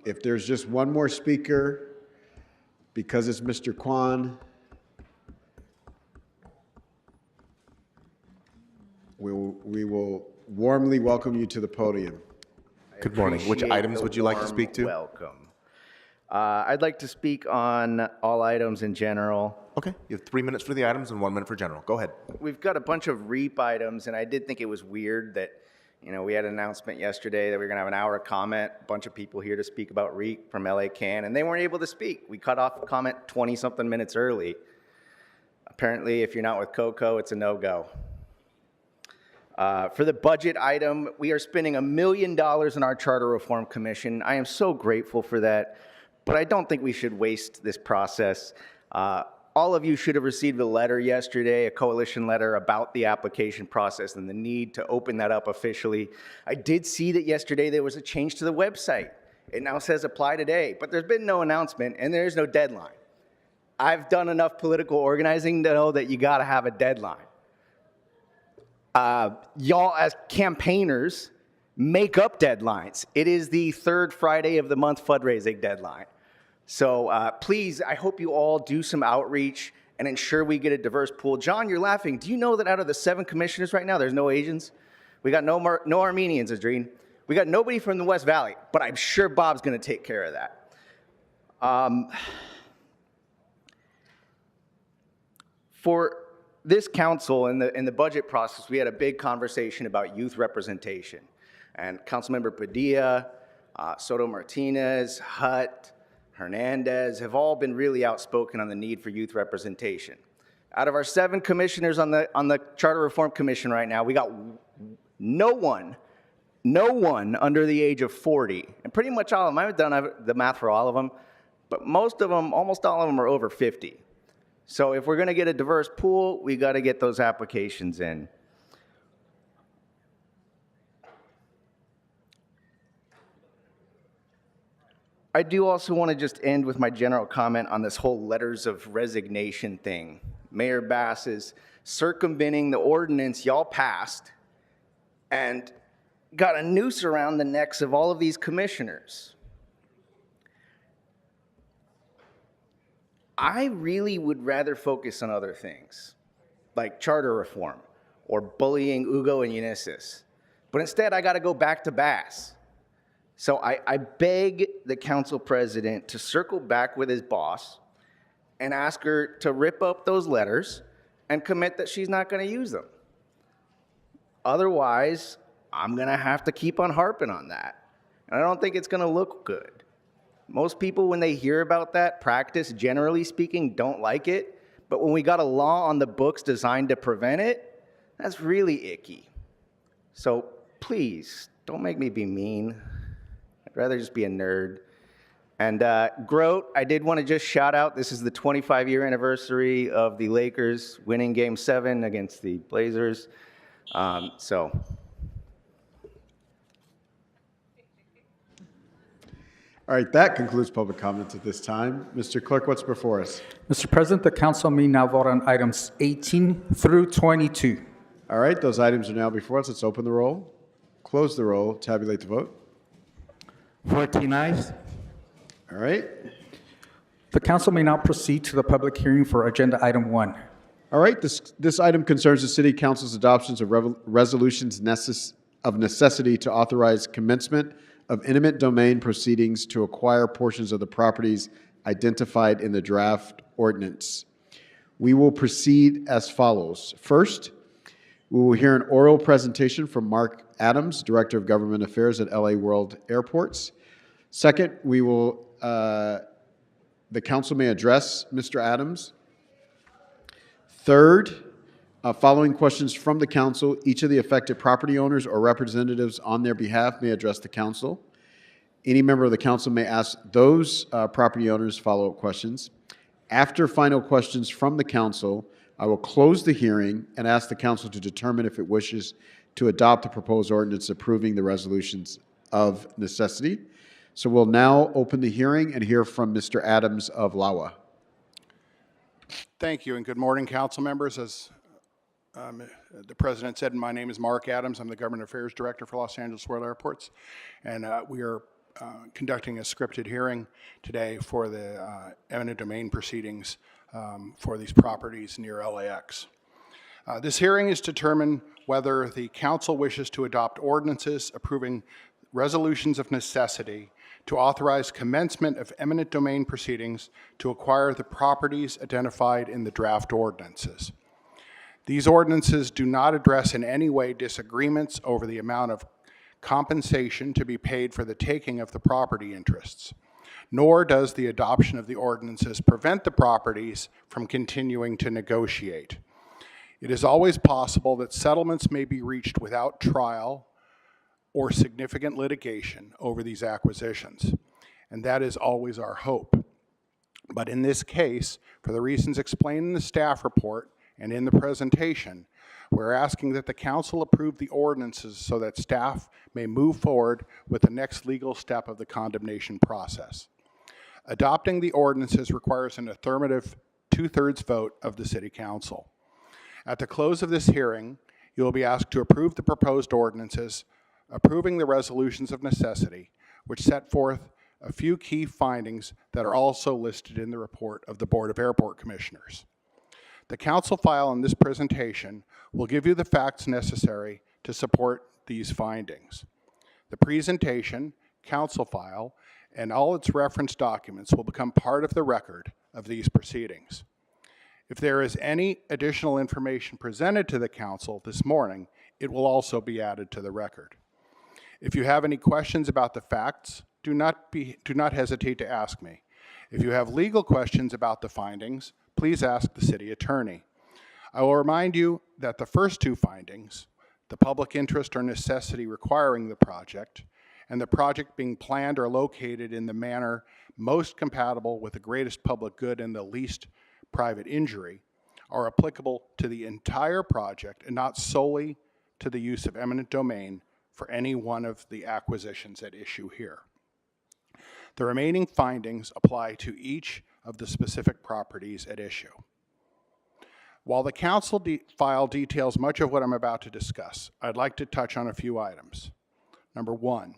If there's just one more speaker, because it's Mr. Kwan, we will warmly welcome you to the podium. Good morning. Which items would you like to speak to? Welcome. I'd like to speak on all items in general. Okay, you have 3 minutes for the items and 1 minute for general. Go ahead. We've got a bunch of REAP items, and I did think it was weird that, we had an announcement yesterday that we were going to have an hour comment, a bunch of people here to speak about REAP from LA Can, and they weren't able to speak. We cut off comment 20-something minutes early. Apparently, if you're not with Coco, it's a no-go. For the budget item, we are spending $1 million in our Charter Reform Commission. I am so grateful for that, but I don't think we should waste this process. All of you should have received a letter yesterday, a coalition letter about the application process and the need to open that up officially. I did see that yesterday there was a change to the website. It now says apply today, but there's been no announcement and there is no deadline. I've done enough political organizing to know that you gotta have a deadline. Y'all as campaigners make up deadlines. It is the 3rd Friday of the month fundraising deadline. So please, I hope you all do some outreach and ensure we get a diverse pool. John, you're laughing. Do you know that out of the 7 commissioners right now, there's no Asians? We got no Armenians, Adrien. We got nobody from the West Valley, but I'm sure Bob's gonna take care of that. For this council, in the budget process, we had a big conversation about youth representation. And Councilmember Padilla, Soto Martinez, Hutt, Hernandez have all been really outspoken on the need for youth representation. Out of our 7 commissioners on the Charter Reform Commission right now, we got no one under the age of 40. And pretty much all of them, I haven't done the math for all of them, but most of them, almost all of them are over 50. So if we're gonna get a diverse pool, we gotta get those applications in. I do also want to just end with my general comment on this whole letters of resignation thing. Mayor Bass is circumventing the ordinance y'all passed and got a noose around the necks of all of these commissioners. I really would rather focus on other things, like charter reform or bullying Hugo and Unisys. But instead, I got to go back to Bass. So I beg the council president to circle back with his boss and ask her to rip up those letters and commit that she's not going to use them. Otherwise, I'm going to have to keep on harping on that. And I don't think it's going to look good. Most people, when they hear about that practice, generally speaking, don't like it. But when we got a law on the books designed to prevent it, that's really icky. So please, don't make me be mean. I'd rather just be a nerd. And Grote, I did want to just shout out, this is the 25-year anniversary of the Lakers winning Game 7 against the Blazers. So. All right, that concludes public comments at this time. Mr. Clerk, what's before us? Mr. President, the council may now vote on items 18 through 22. All right, those items are now before us. Let's open the roll, close the roll, tabulate the vote. 14 ayes. All right. The council may now proceed to the public hearing for agenda item 1. All right, this item concerns the City Council's adoptions of resolutions of necessity to authorize commencement of eminent domain proceedings to acquire portions of the properties identified in the draft ordinance. We will proceed as follows. First, we will hear an oral presentation from Mark Adams, Director of Government Affairs at LA World Airports. Second, the council may address Mr. Adams. Third, following questions from the council, each of the affected property owners or representatives on their behalf may address the council. Any member of the council may ask those property owners follow-up questions. After final questions from the council, I will close the hearing and ask the council to determine if it wishes to adopt the proposed ordinance approving the resolutions of necessity. So we'll now open the hearing and hear from Mr. Adams of LAWA. Thank you, and good morning, council members. As the president said, my name is Mark Adams. I'm the Government Affairs Director for Los Angeles World Airports, and we are conducting a scripted hearing today for the eminent domain proceedings for these properties near LAX. This hearing is to determine whether the council wishes to adopt ordinances approving resolutions of necessity to authorize commencement of eminent domain proceedings to acquire the properties identified in the draft ordinances. These ordinances do not address in any way disagreements over the amount of compensation to be paid for the taking of the property interests, nor does the adoption of the ordinances prevent the properties from continuing to negotiate. It is always possible that settlements may be reached without trial or significant litigation over these acquisitions, and that is always our hope. But in this case, for the reasons explained in the staff report and in the presentation, we're asking that the council approve the ordinances so that staff may move forward with the next legal step of the condemnation process. Adopting the ordinances requires an affirmative 2/3 vote of the City Council. At the close of this hearing, you will be asked to approve the proposed ordinances, approving the resolutions of necessity, which set forth a few key findings that are also listed in the report of the Board of Airport Commissioners. The council file in this presentation will give you the facts necessary to support these findings. The presentation, council file, and all its reference documents will become part of the record of these proceedings. If there is any additional information presented to the council this morning, it will also be added to the record. If you have any questions about the facts, do not hesitate to ask me. If you have legal questions about the findings, please ask the city attorney. I will remind you that the first two findings, the public interest or necessity requiring the project, and the project being planned or located in the manner most compatible with the greatest public good and the least private injury, are applicable to the entire project and not solely to the use of eminent domain for any one of the acquisitions at issue here. The remaining findings apply to each of the specific properties at issue. While the council file details much of what I'm about to discuss, I'd like to touch on a few items. Number one,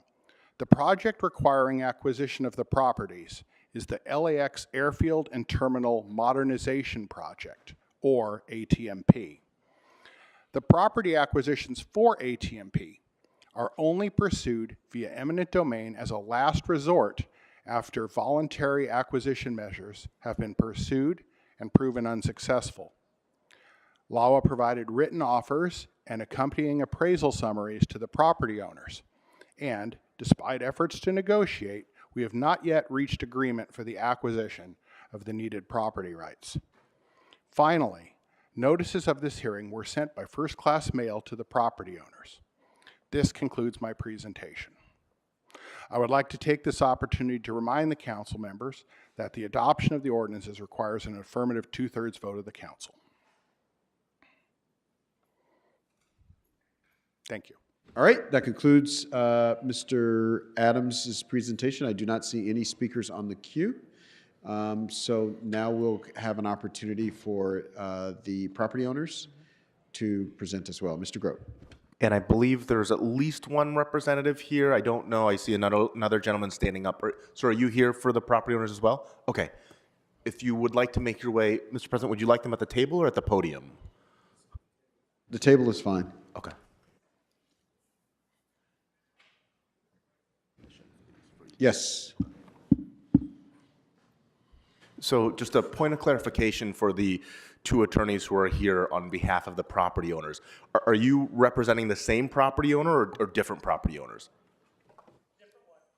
the project requiring acquisition of the properties is the LAX Airfield and Terminal Modernization Project, or ATMP. The property acquisitions for ATMP are only pursued via eminent domain as a last resort after voluntary acquisition measures have been pursued and proven unsuccessful. LAWA provided written offers and accompanying appraisal summaries to the property owners, and despite efforts to negotiate, we have not yet reached agreement for the acquisition of the needed property rights. Finally, notices of this hearing were sent by first-class mail to the property owners. This concludes my presentation. I would like to take this opportunity to remind the council members that the adoption of the ordinances requires an affirmative 2/3 vote of the council. Thank you. All right, that concludes Mr. Adams' presentation. I do not see any speakers on the queue. So now we'll have an opportunity for the property owners to present as well. Mr. Grote. And I believe there's at least one representative here. I don't know. I see another gentleman standing up. So are you here for the property owners as well? Okay. If you would like to make your way, Mr. President, would you like them at the table or at the podium? The table is fine. Okay. Yes. So just a point of clarification for the two attorneys who are here on behalf of the property owners. Are you representing the same property owner or different property owners?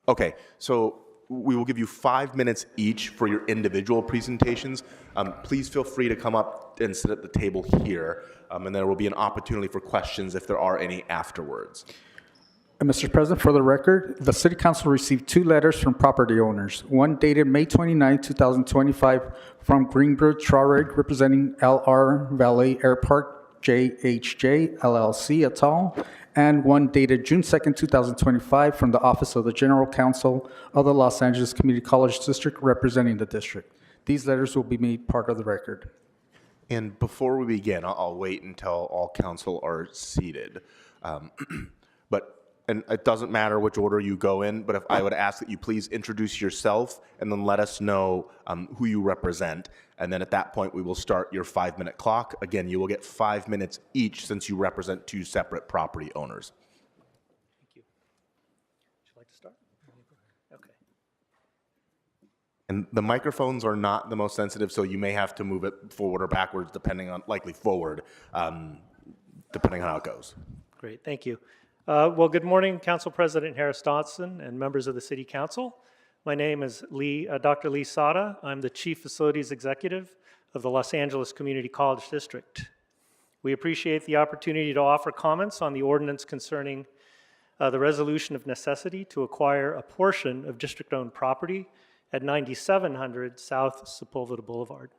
Okay, so we will give you 5 minutes each for your individual presentations. Please feel free to come up and sit at the table here, and there will be an opportunity for questions if there are any afterwards. Mr. President, for the record, the City Council received 2 letters from property owners. One dated May 29, 2025 from Greenbrook Traurig representing LR Valley Airport JHJ LLC et al. And one dated June 2, 2025 from the Office of the General Counsel of the Los Angeles Community College District representing the district. These letters will be made part of the record. And before we begin, I'll wait until all council are seated. And it doesn't matter which order you go in, but if I would ask that you please introduce yourself and then let us know who you represent. And then at that point, we will start your 5-minute clock. Again, you will get 5 minutes each since you represent 2 separate property owners. Thank you. Would you like to start? Okay. And the microphones are not the most sensitive, so you may have to move it forward or backwards, depending on, likely forward, depending on how it goes. Great, thank you. Well, good morning, Council President Harris Dodson and members of the City Council. My name is Dr. Lee Sada. I'm the Chief Facilities Executive of the Los Angeles Community College District. We appreciate the opportunity to offer comments on the ordinance concerning the resolution of necessity to acquire a portion of district-owned property at 9700 South Sepulveda Boulevard.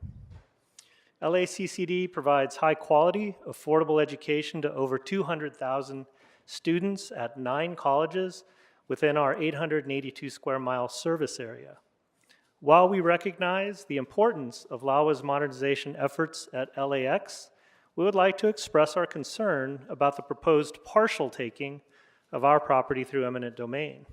LACCD provides high-quality, affordable education to over 200,000 students at 9 colleges within our 882 square mile service area. While we recognize the importance of LAWA's modernization efforts at LAX, we would like to express our concern about the proposed partial taking of our property through eminent domain.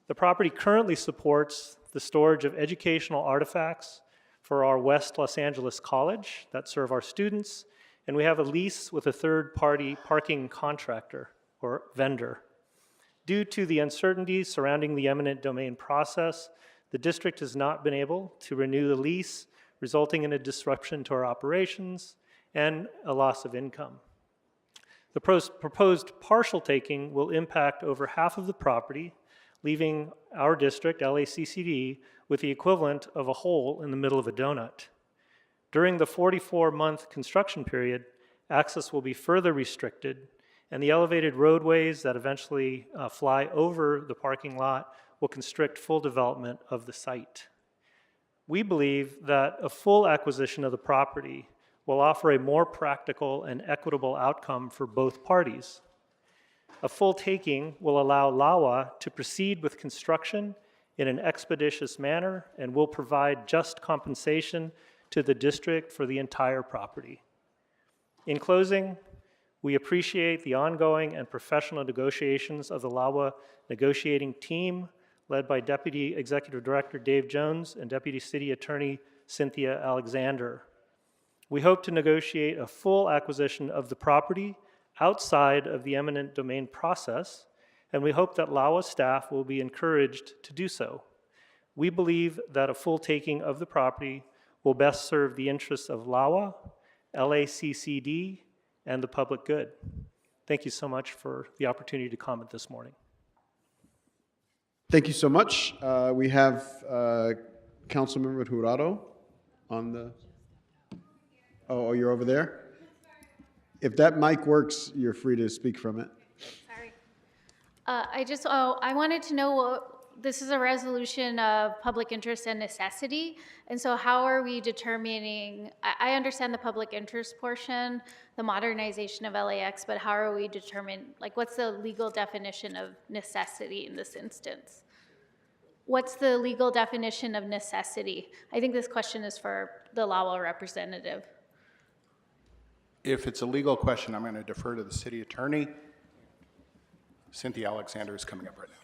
The property currently supports the storage of educational artifacts for our West Los Angeles College that serve our students, and we have a lease with a third-party parking contractor or vendor. Due to the uncertainties surrounding the eminent domain process, the district has not been able to renew the lease resulting in a disruption to our operations and a loss of income. The proposed partial taking will impact over half of the property, leaving our district, LACCD, with the equivalent of a hole in the middle of a donut. During the 44-month construction period, access will be further restricted, and the elevated roadways that eventually fly over the parking lot will constrict full development of the site. We believe that a full acquisition of the property will offer a more practical and equitable outcome for both parties. A full taking will allow LAWA to proceed with construction in an expeditious manner and will provide just compensation to the district for the entire property. In closing, we appreciate the ongoing and professional negotiations of the LAWA negotiating team led by Deputy Executive Director Dave Jones and Deputy City Attorney Cynthia Alexander. We hope to negotiate a full acquisition of the property outside of the eminent domain process, and we hope that LAWA staff will be encouraged to do so. We believe that a full taking of the property will best serve the interests of LAWA, LACCD, and the public good. Thank you so much for the opportunity to comment this morning. Thank you so much. We have Councilmember Jurado on the... Oh, you're over there? If that mic works, you're free to speak from it. Sorry. I wanted to know, this is a resolution of public interest and necessity, and so how are we determining, I understand the public interest portion, the modernization of LAX, but how are we determining, like what's the legal definition of necessity in this instance? What's the legal definition of necessity? I think this question is for the LAWA representative. If it's a legal question, I'm going to defer to the city attorney. Cynthia Alexander is coming up right now.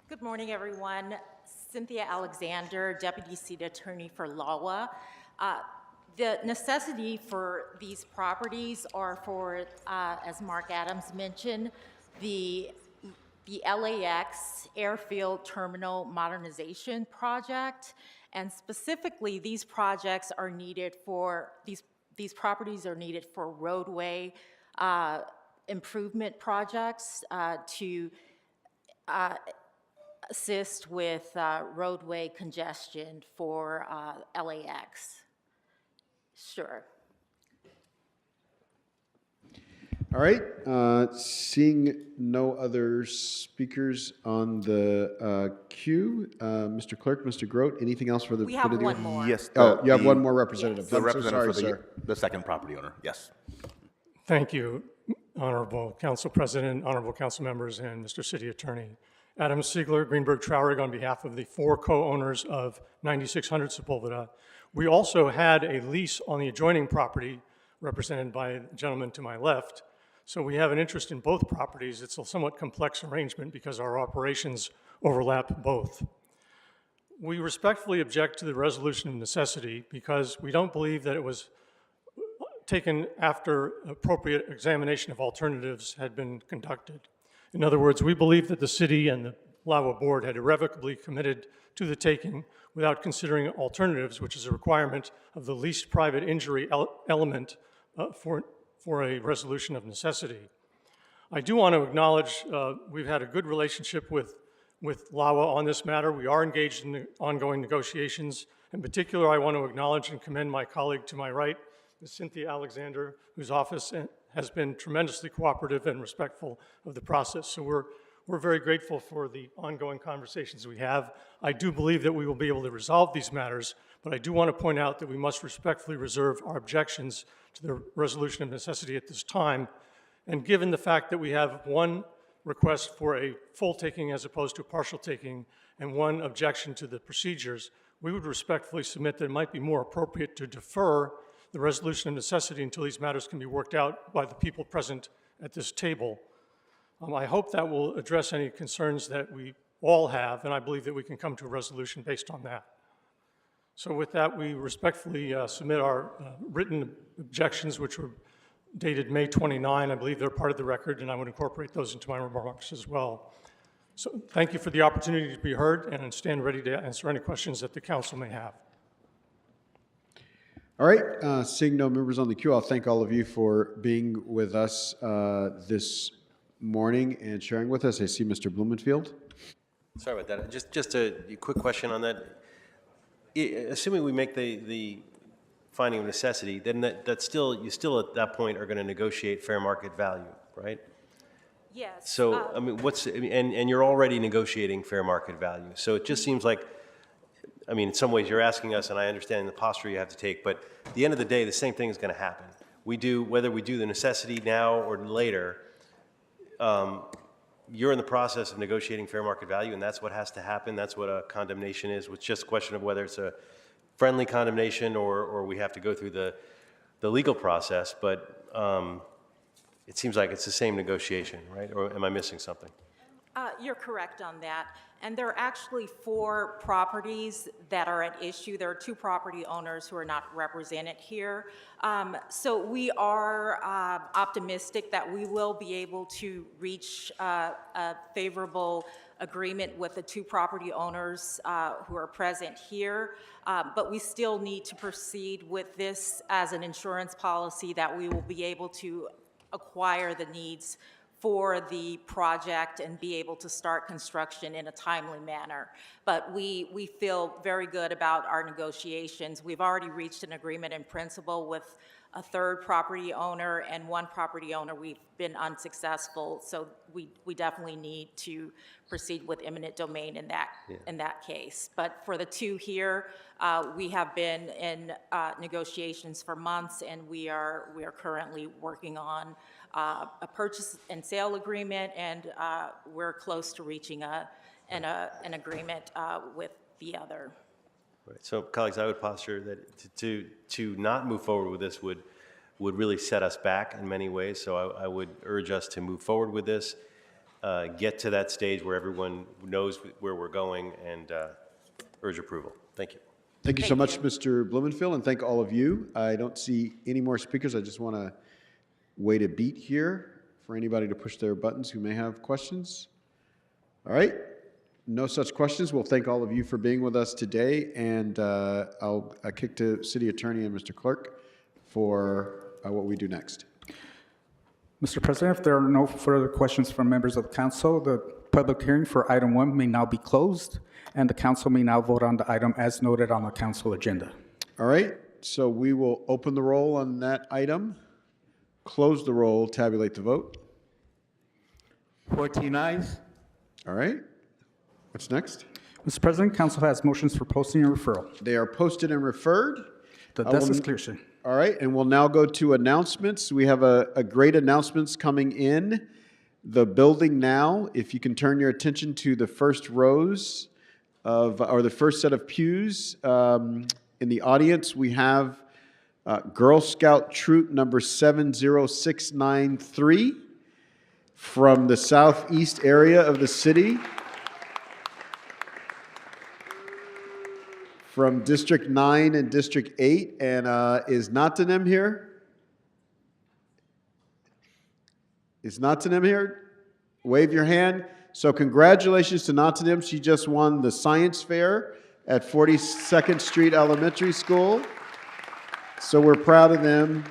Good morning, everyone. Cynthia Alexander, Deputy City Attorney for LAWA. The necessity for these properties are for, as Mark Adams mentioned, the LAX Airfield Terminal Modernization Project, and specifically these projects are needed for, these properties are needed for roadway improvement projects to assist with roadway congestion for LAX. Sure. All right, seeing no other speakers on the queue, Mr. Clerk, Mr. Grote, anything else for the... We have one more. Yes. Oh, you have one more representative. Yes. The I'm so representative sorry, for the second property owner, yes. Thank you, Honorable Council President, Honorable Council Members, and Mr. City Attorney. Adam Siegler, Greenberg Traurig, on behalf of the 4 co-owners of 9600 Sepulveda. We also had a lease on the adjoining property represented by the gentleman to my left. So we have an interest in both properties. It's a somewhat complex arrangement because our operations overlap both. We respectfully object to the resolution of necessity because we don't believe that it was taken after appropriate examination of alternatives had been conducted. In other words, we believe that the city and the LAWA board had irrevocably committed to the taking without considering alternatives, which is a requirement of the least private injury element for a resolution of necessity. I do want to acknowledge we've had a good relationship with LAWA on this matter. We are engaged in the ongoing negotiations. In particular, I want to acknowledge and commend my colleague to my right, Ms. Cynthia Alexander, whose office has been tremendously cooperative and respectful of the process. So we're very grateful for the ongoing conversations we have. I do believe that we will be able to resolve these matters, but I do want to point out that we must respectfully reserve our objections to the resolution of necessity at this time. And given the fact that we have one request for a full taking as opposed to a partial taking and one objection to the procedures, we would respectfully submit that it might be more appropriate to defer the resolution of necessity until these matters can be worked out by the people present at this table. I hope that will address any concerns that we all have, and I believe that we can come to a resolution based on that. So with that, we respectfully submit our written objections, which were dated May 29. I believe they're part of the record, and I would incorporate those into my remarks as well. So thank you for the opportunity to be heard, and stand ready to answer any questions that the council may have. All right, seeing no members on the queue, I'll thank all of you for being with us this morning and sharing with us. I see Mr. Blumenfield. Sorry about that. Just a quick question on that. Assuming we make the finding of necessity, then that's still, you still at that point are going to negotiate fair market value, right? Yes. So, I mean, and you're already negotiating fair market value. So it just seems like, I mean, in some ways you're asking us, and I understand the posture you have to take, but at the end of the day, the same thing is going to happen. Whether we do the necessity now or later, you're in the process of negotiating fair market value, and that's what has to happen. That's what a condemnation is. It's just a question of whether it's a friendly condemnation or we have to go through the legal process, but it seems like it's the same negotiation, right? Or am I missing something? You're correct on that. And there are actually 4 properties that are at issue. There are 2 property owners who are not represented here. So we are optimistic that we will be able to reach a favorable agreement with the 2 property owners who are present here. But we still need to proceed with this as an insurance policy that we will be able to acquire the needs for the project and be able to start construction in a timely manner. But we feel very good about our negotiations. We've already reached an agreement in principle with a 3rd property owner, and 1 property owner we've been unsuccessful. So we definitely need to proceed with eminent domain in that case. But for the 2 here, we have been in negotiations for months, and we are currently working on a purchase and sale agreement, and we're close to reaching an agreement with the other. Right. So, colleagues, I would posture that to not move forward with this would really set us back in many ways. So I would urge us to move forward with this, get to that stage where everyone knows where we're going, and urge approval. Thank you. Thank you so much, Mr. Blumenfield, and thank all of you. I don't see any more speakers. I just want to wait a beat here for anybody to push their buttons who may have questions. All right. No such questions. We'll thank all of you for being with us today, and I'll kick to City Attorney and Mr. Clerk for what we do next. Mr. President, if there are no further questions from members of the council, the public hearing for item 1 may now be closed, and the council may now vote on the item as noted on the council agenda. All right. So we will open the roll on that item, close the roll, tabulate the vote. 14 ayes. All right. What's next? Mr. President, council has motions for posting and referral. They are posted and referred. The desk is clear, sir. All right, and we'll now go to announcements. We have a great announcements coming in the building now. If you can turn your attention to the first rows or the first set of pews in the audience, we have Girl Scout Troop number 70693 from the southeast area of the city. From District 9 and District 8, and is Nottingham here? Is Nottingham here? Wave your hand. So congratulations to Nottingham. She just won the science fair at 42nd Street Elementary School. So we're proud of them.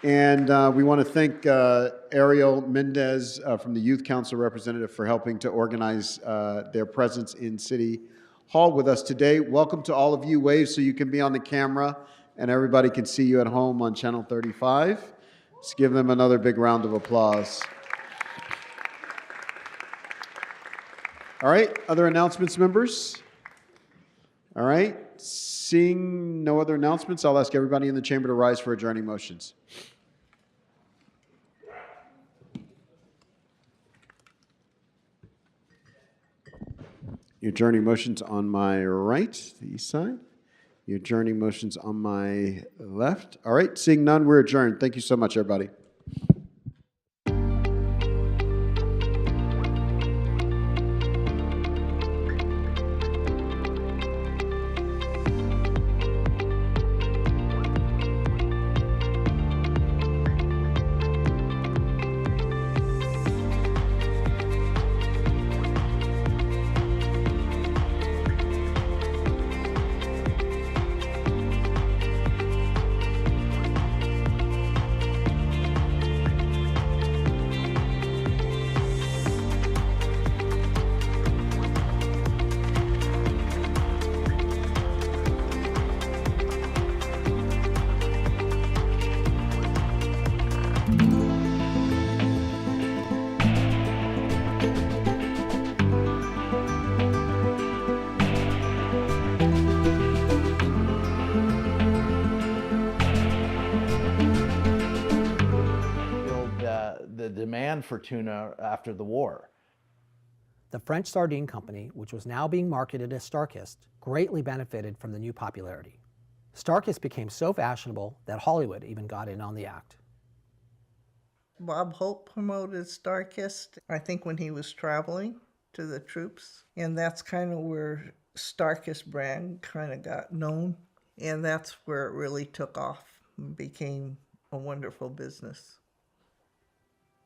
And we want to thank Ariel Mendez from the Youth Council representative for helping to organize their presence in City Hall with us today. Welcome to all of you. Wave so you can be on the camera and everybody can see you at home on Channel 35. Let's give them another big round of applause. All right, other announcements, members? All right, seeing no other announcements, I'll ask everybody in the chamber to rise for adjourning motions. Your adjourning motions on my right, the east side. Your adjourning motions on my left. All right, seeing none, we're adjourned. Thank you so much, everybody. demand for tuna after the war. The French sardine company, which was now being marketed as Starkist, greatly benefited from the new popularity. Starkist became so fashionable that Hollywood even got in on the act. Bob Hope promoted Starkist, I think, when he was traveling to the troops. And that's kind of where Starkist brand kind of got known. And that's where it really took off and became a wonderful business.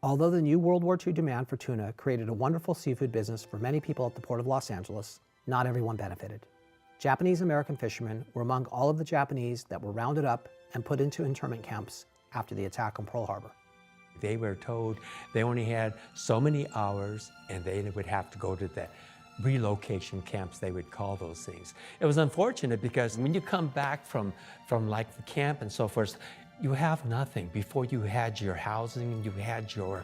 Although the new World War II demand for tuna created a wonderful seafood business for many people at the Port of Los Angeles, not everyone benefited. Japanese American fishermen were among all of the Japanese that were rounded up and put into internment camps after the attack on Pearl Harbor. They were told they only had so many hours and they would have to go to the relocation camps, they would call those things. It was unfortunate because when you come back from like the camp and so forth, you have nothing. Before you had your housing and you had your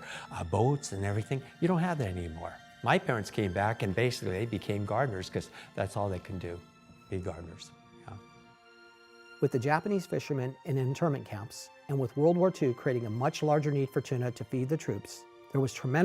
boats and everything, you don't have that anymore. My parents came back and basically they became gardeners because that's all they can do, be gardeners. Yeah. With the Japanese fishermen in internment camps, and with World War II creating a much larger need for tuna to feed the troops, there was tremendous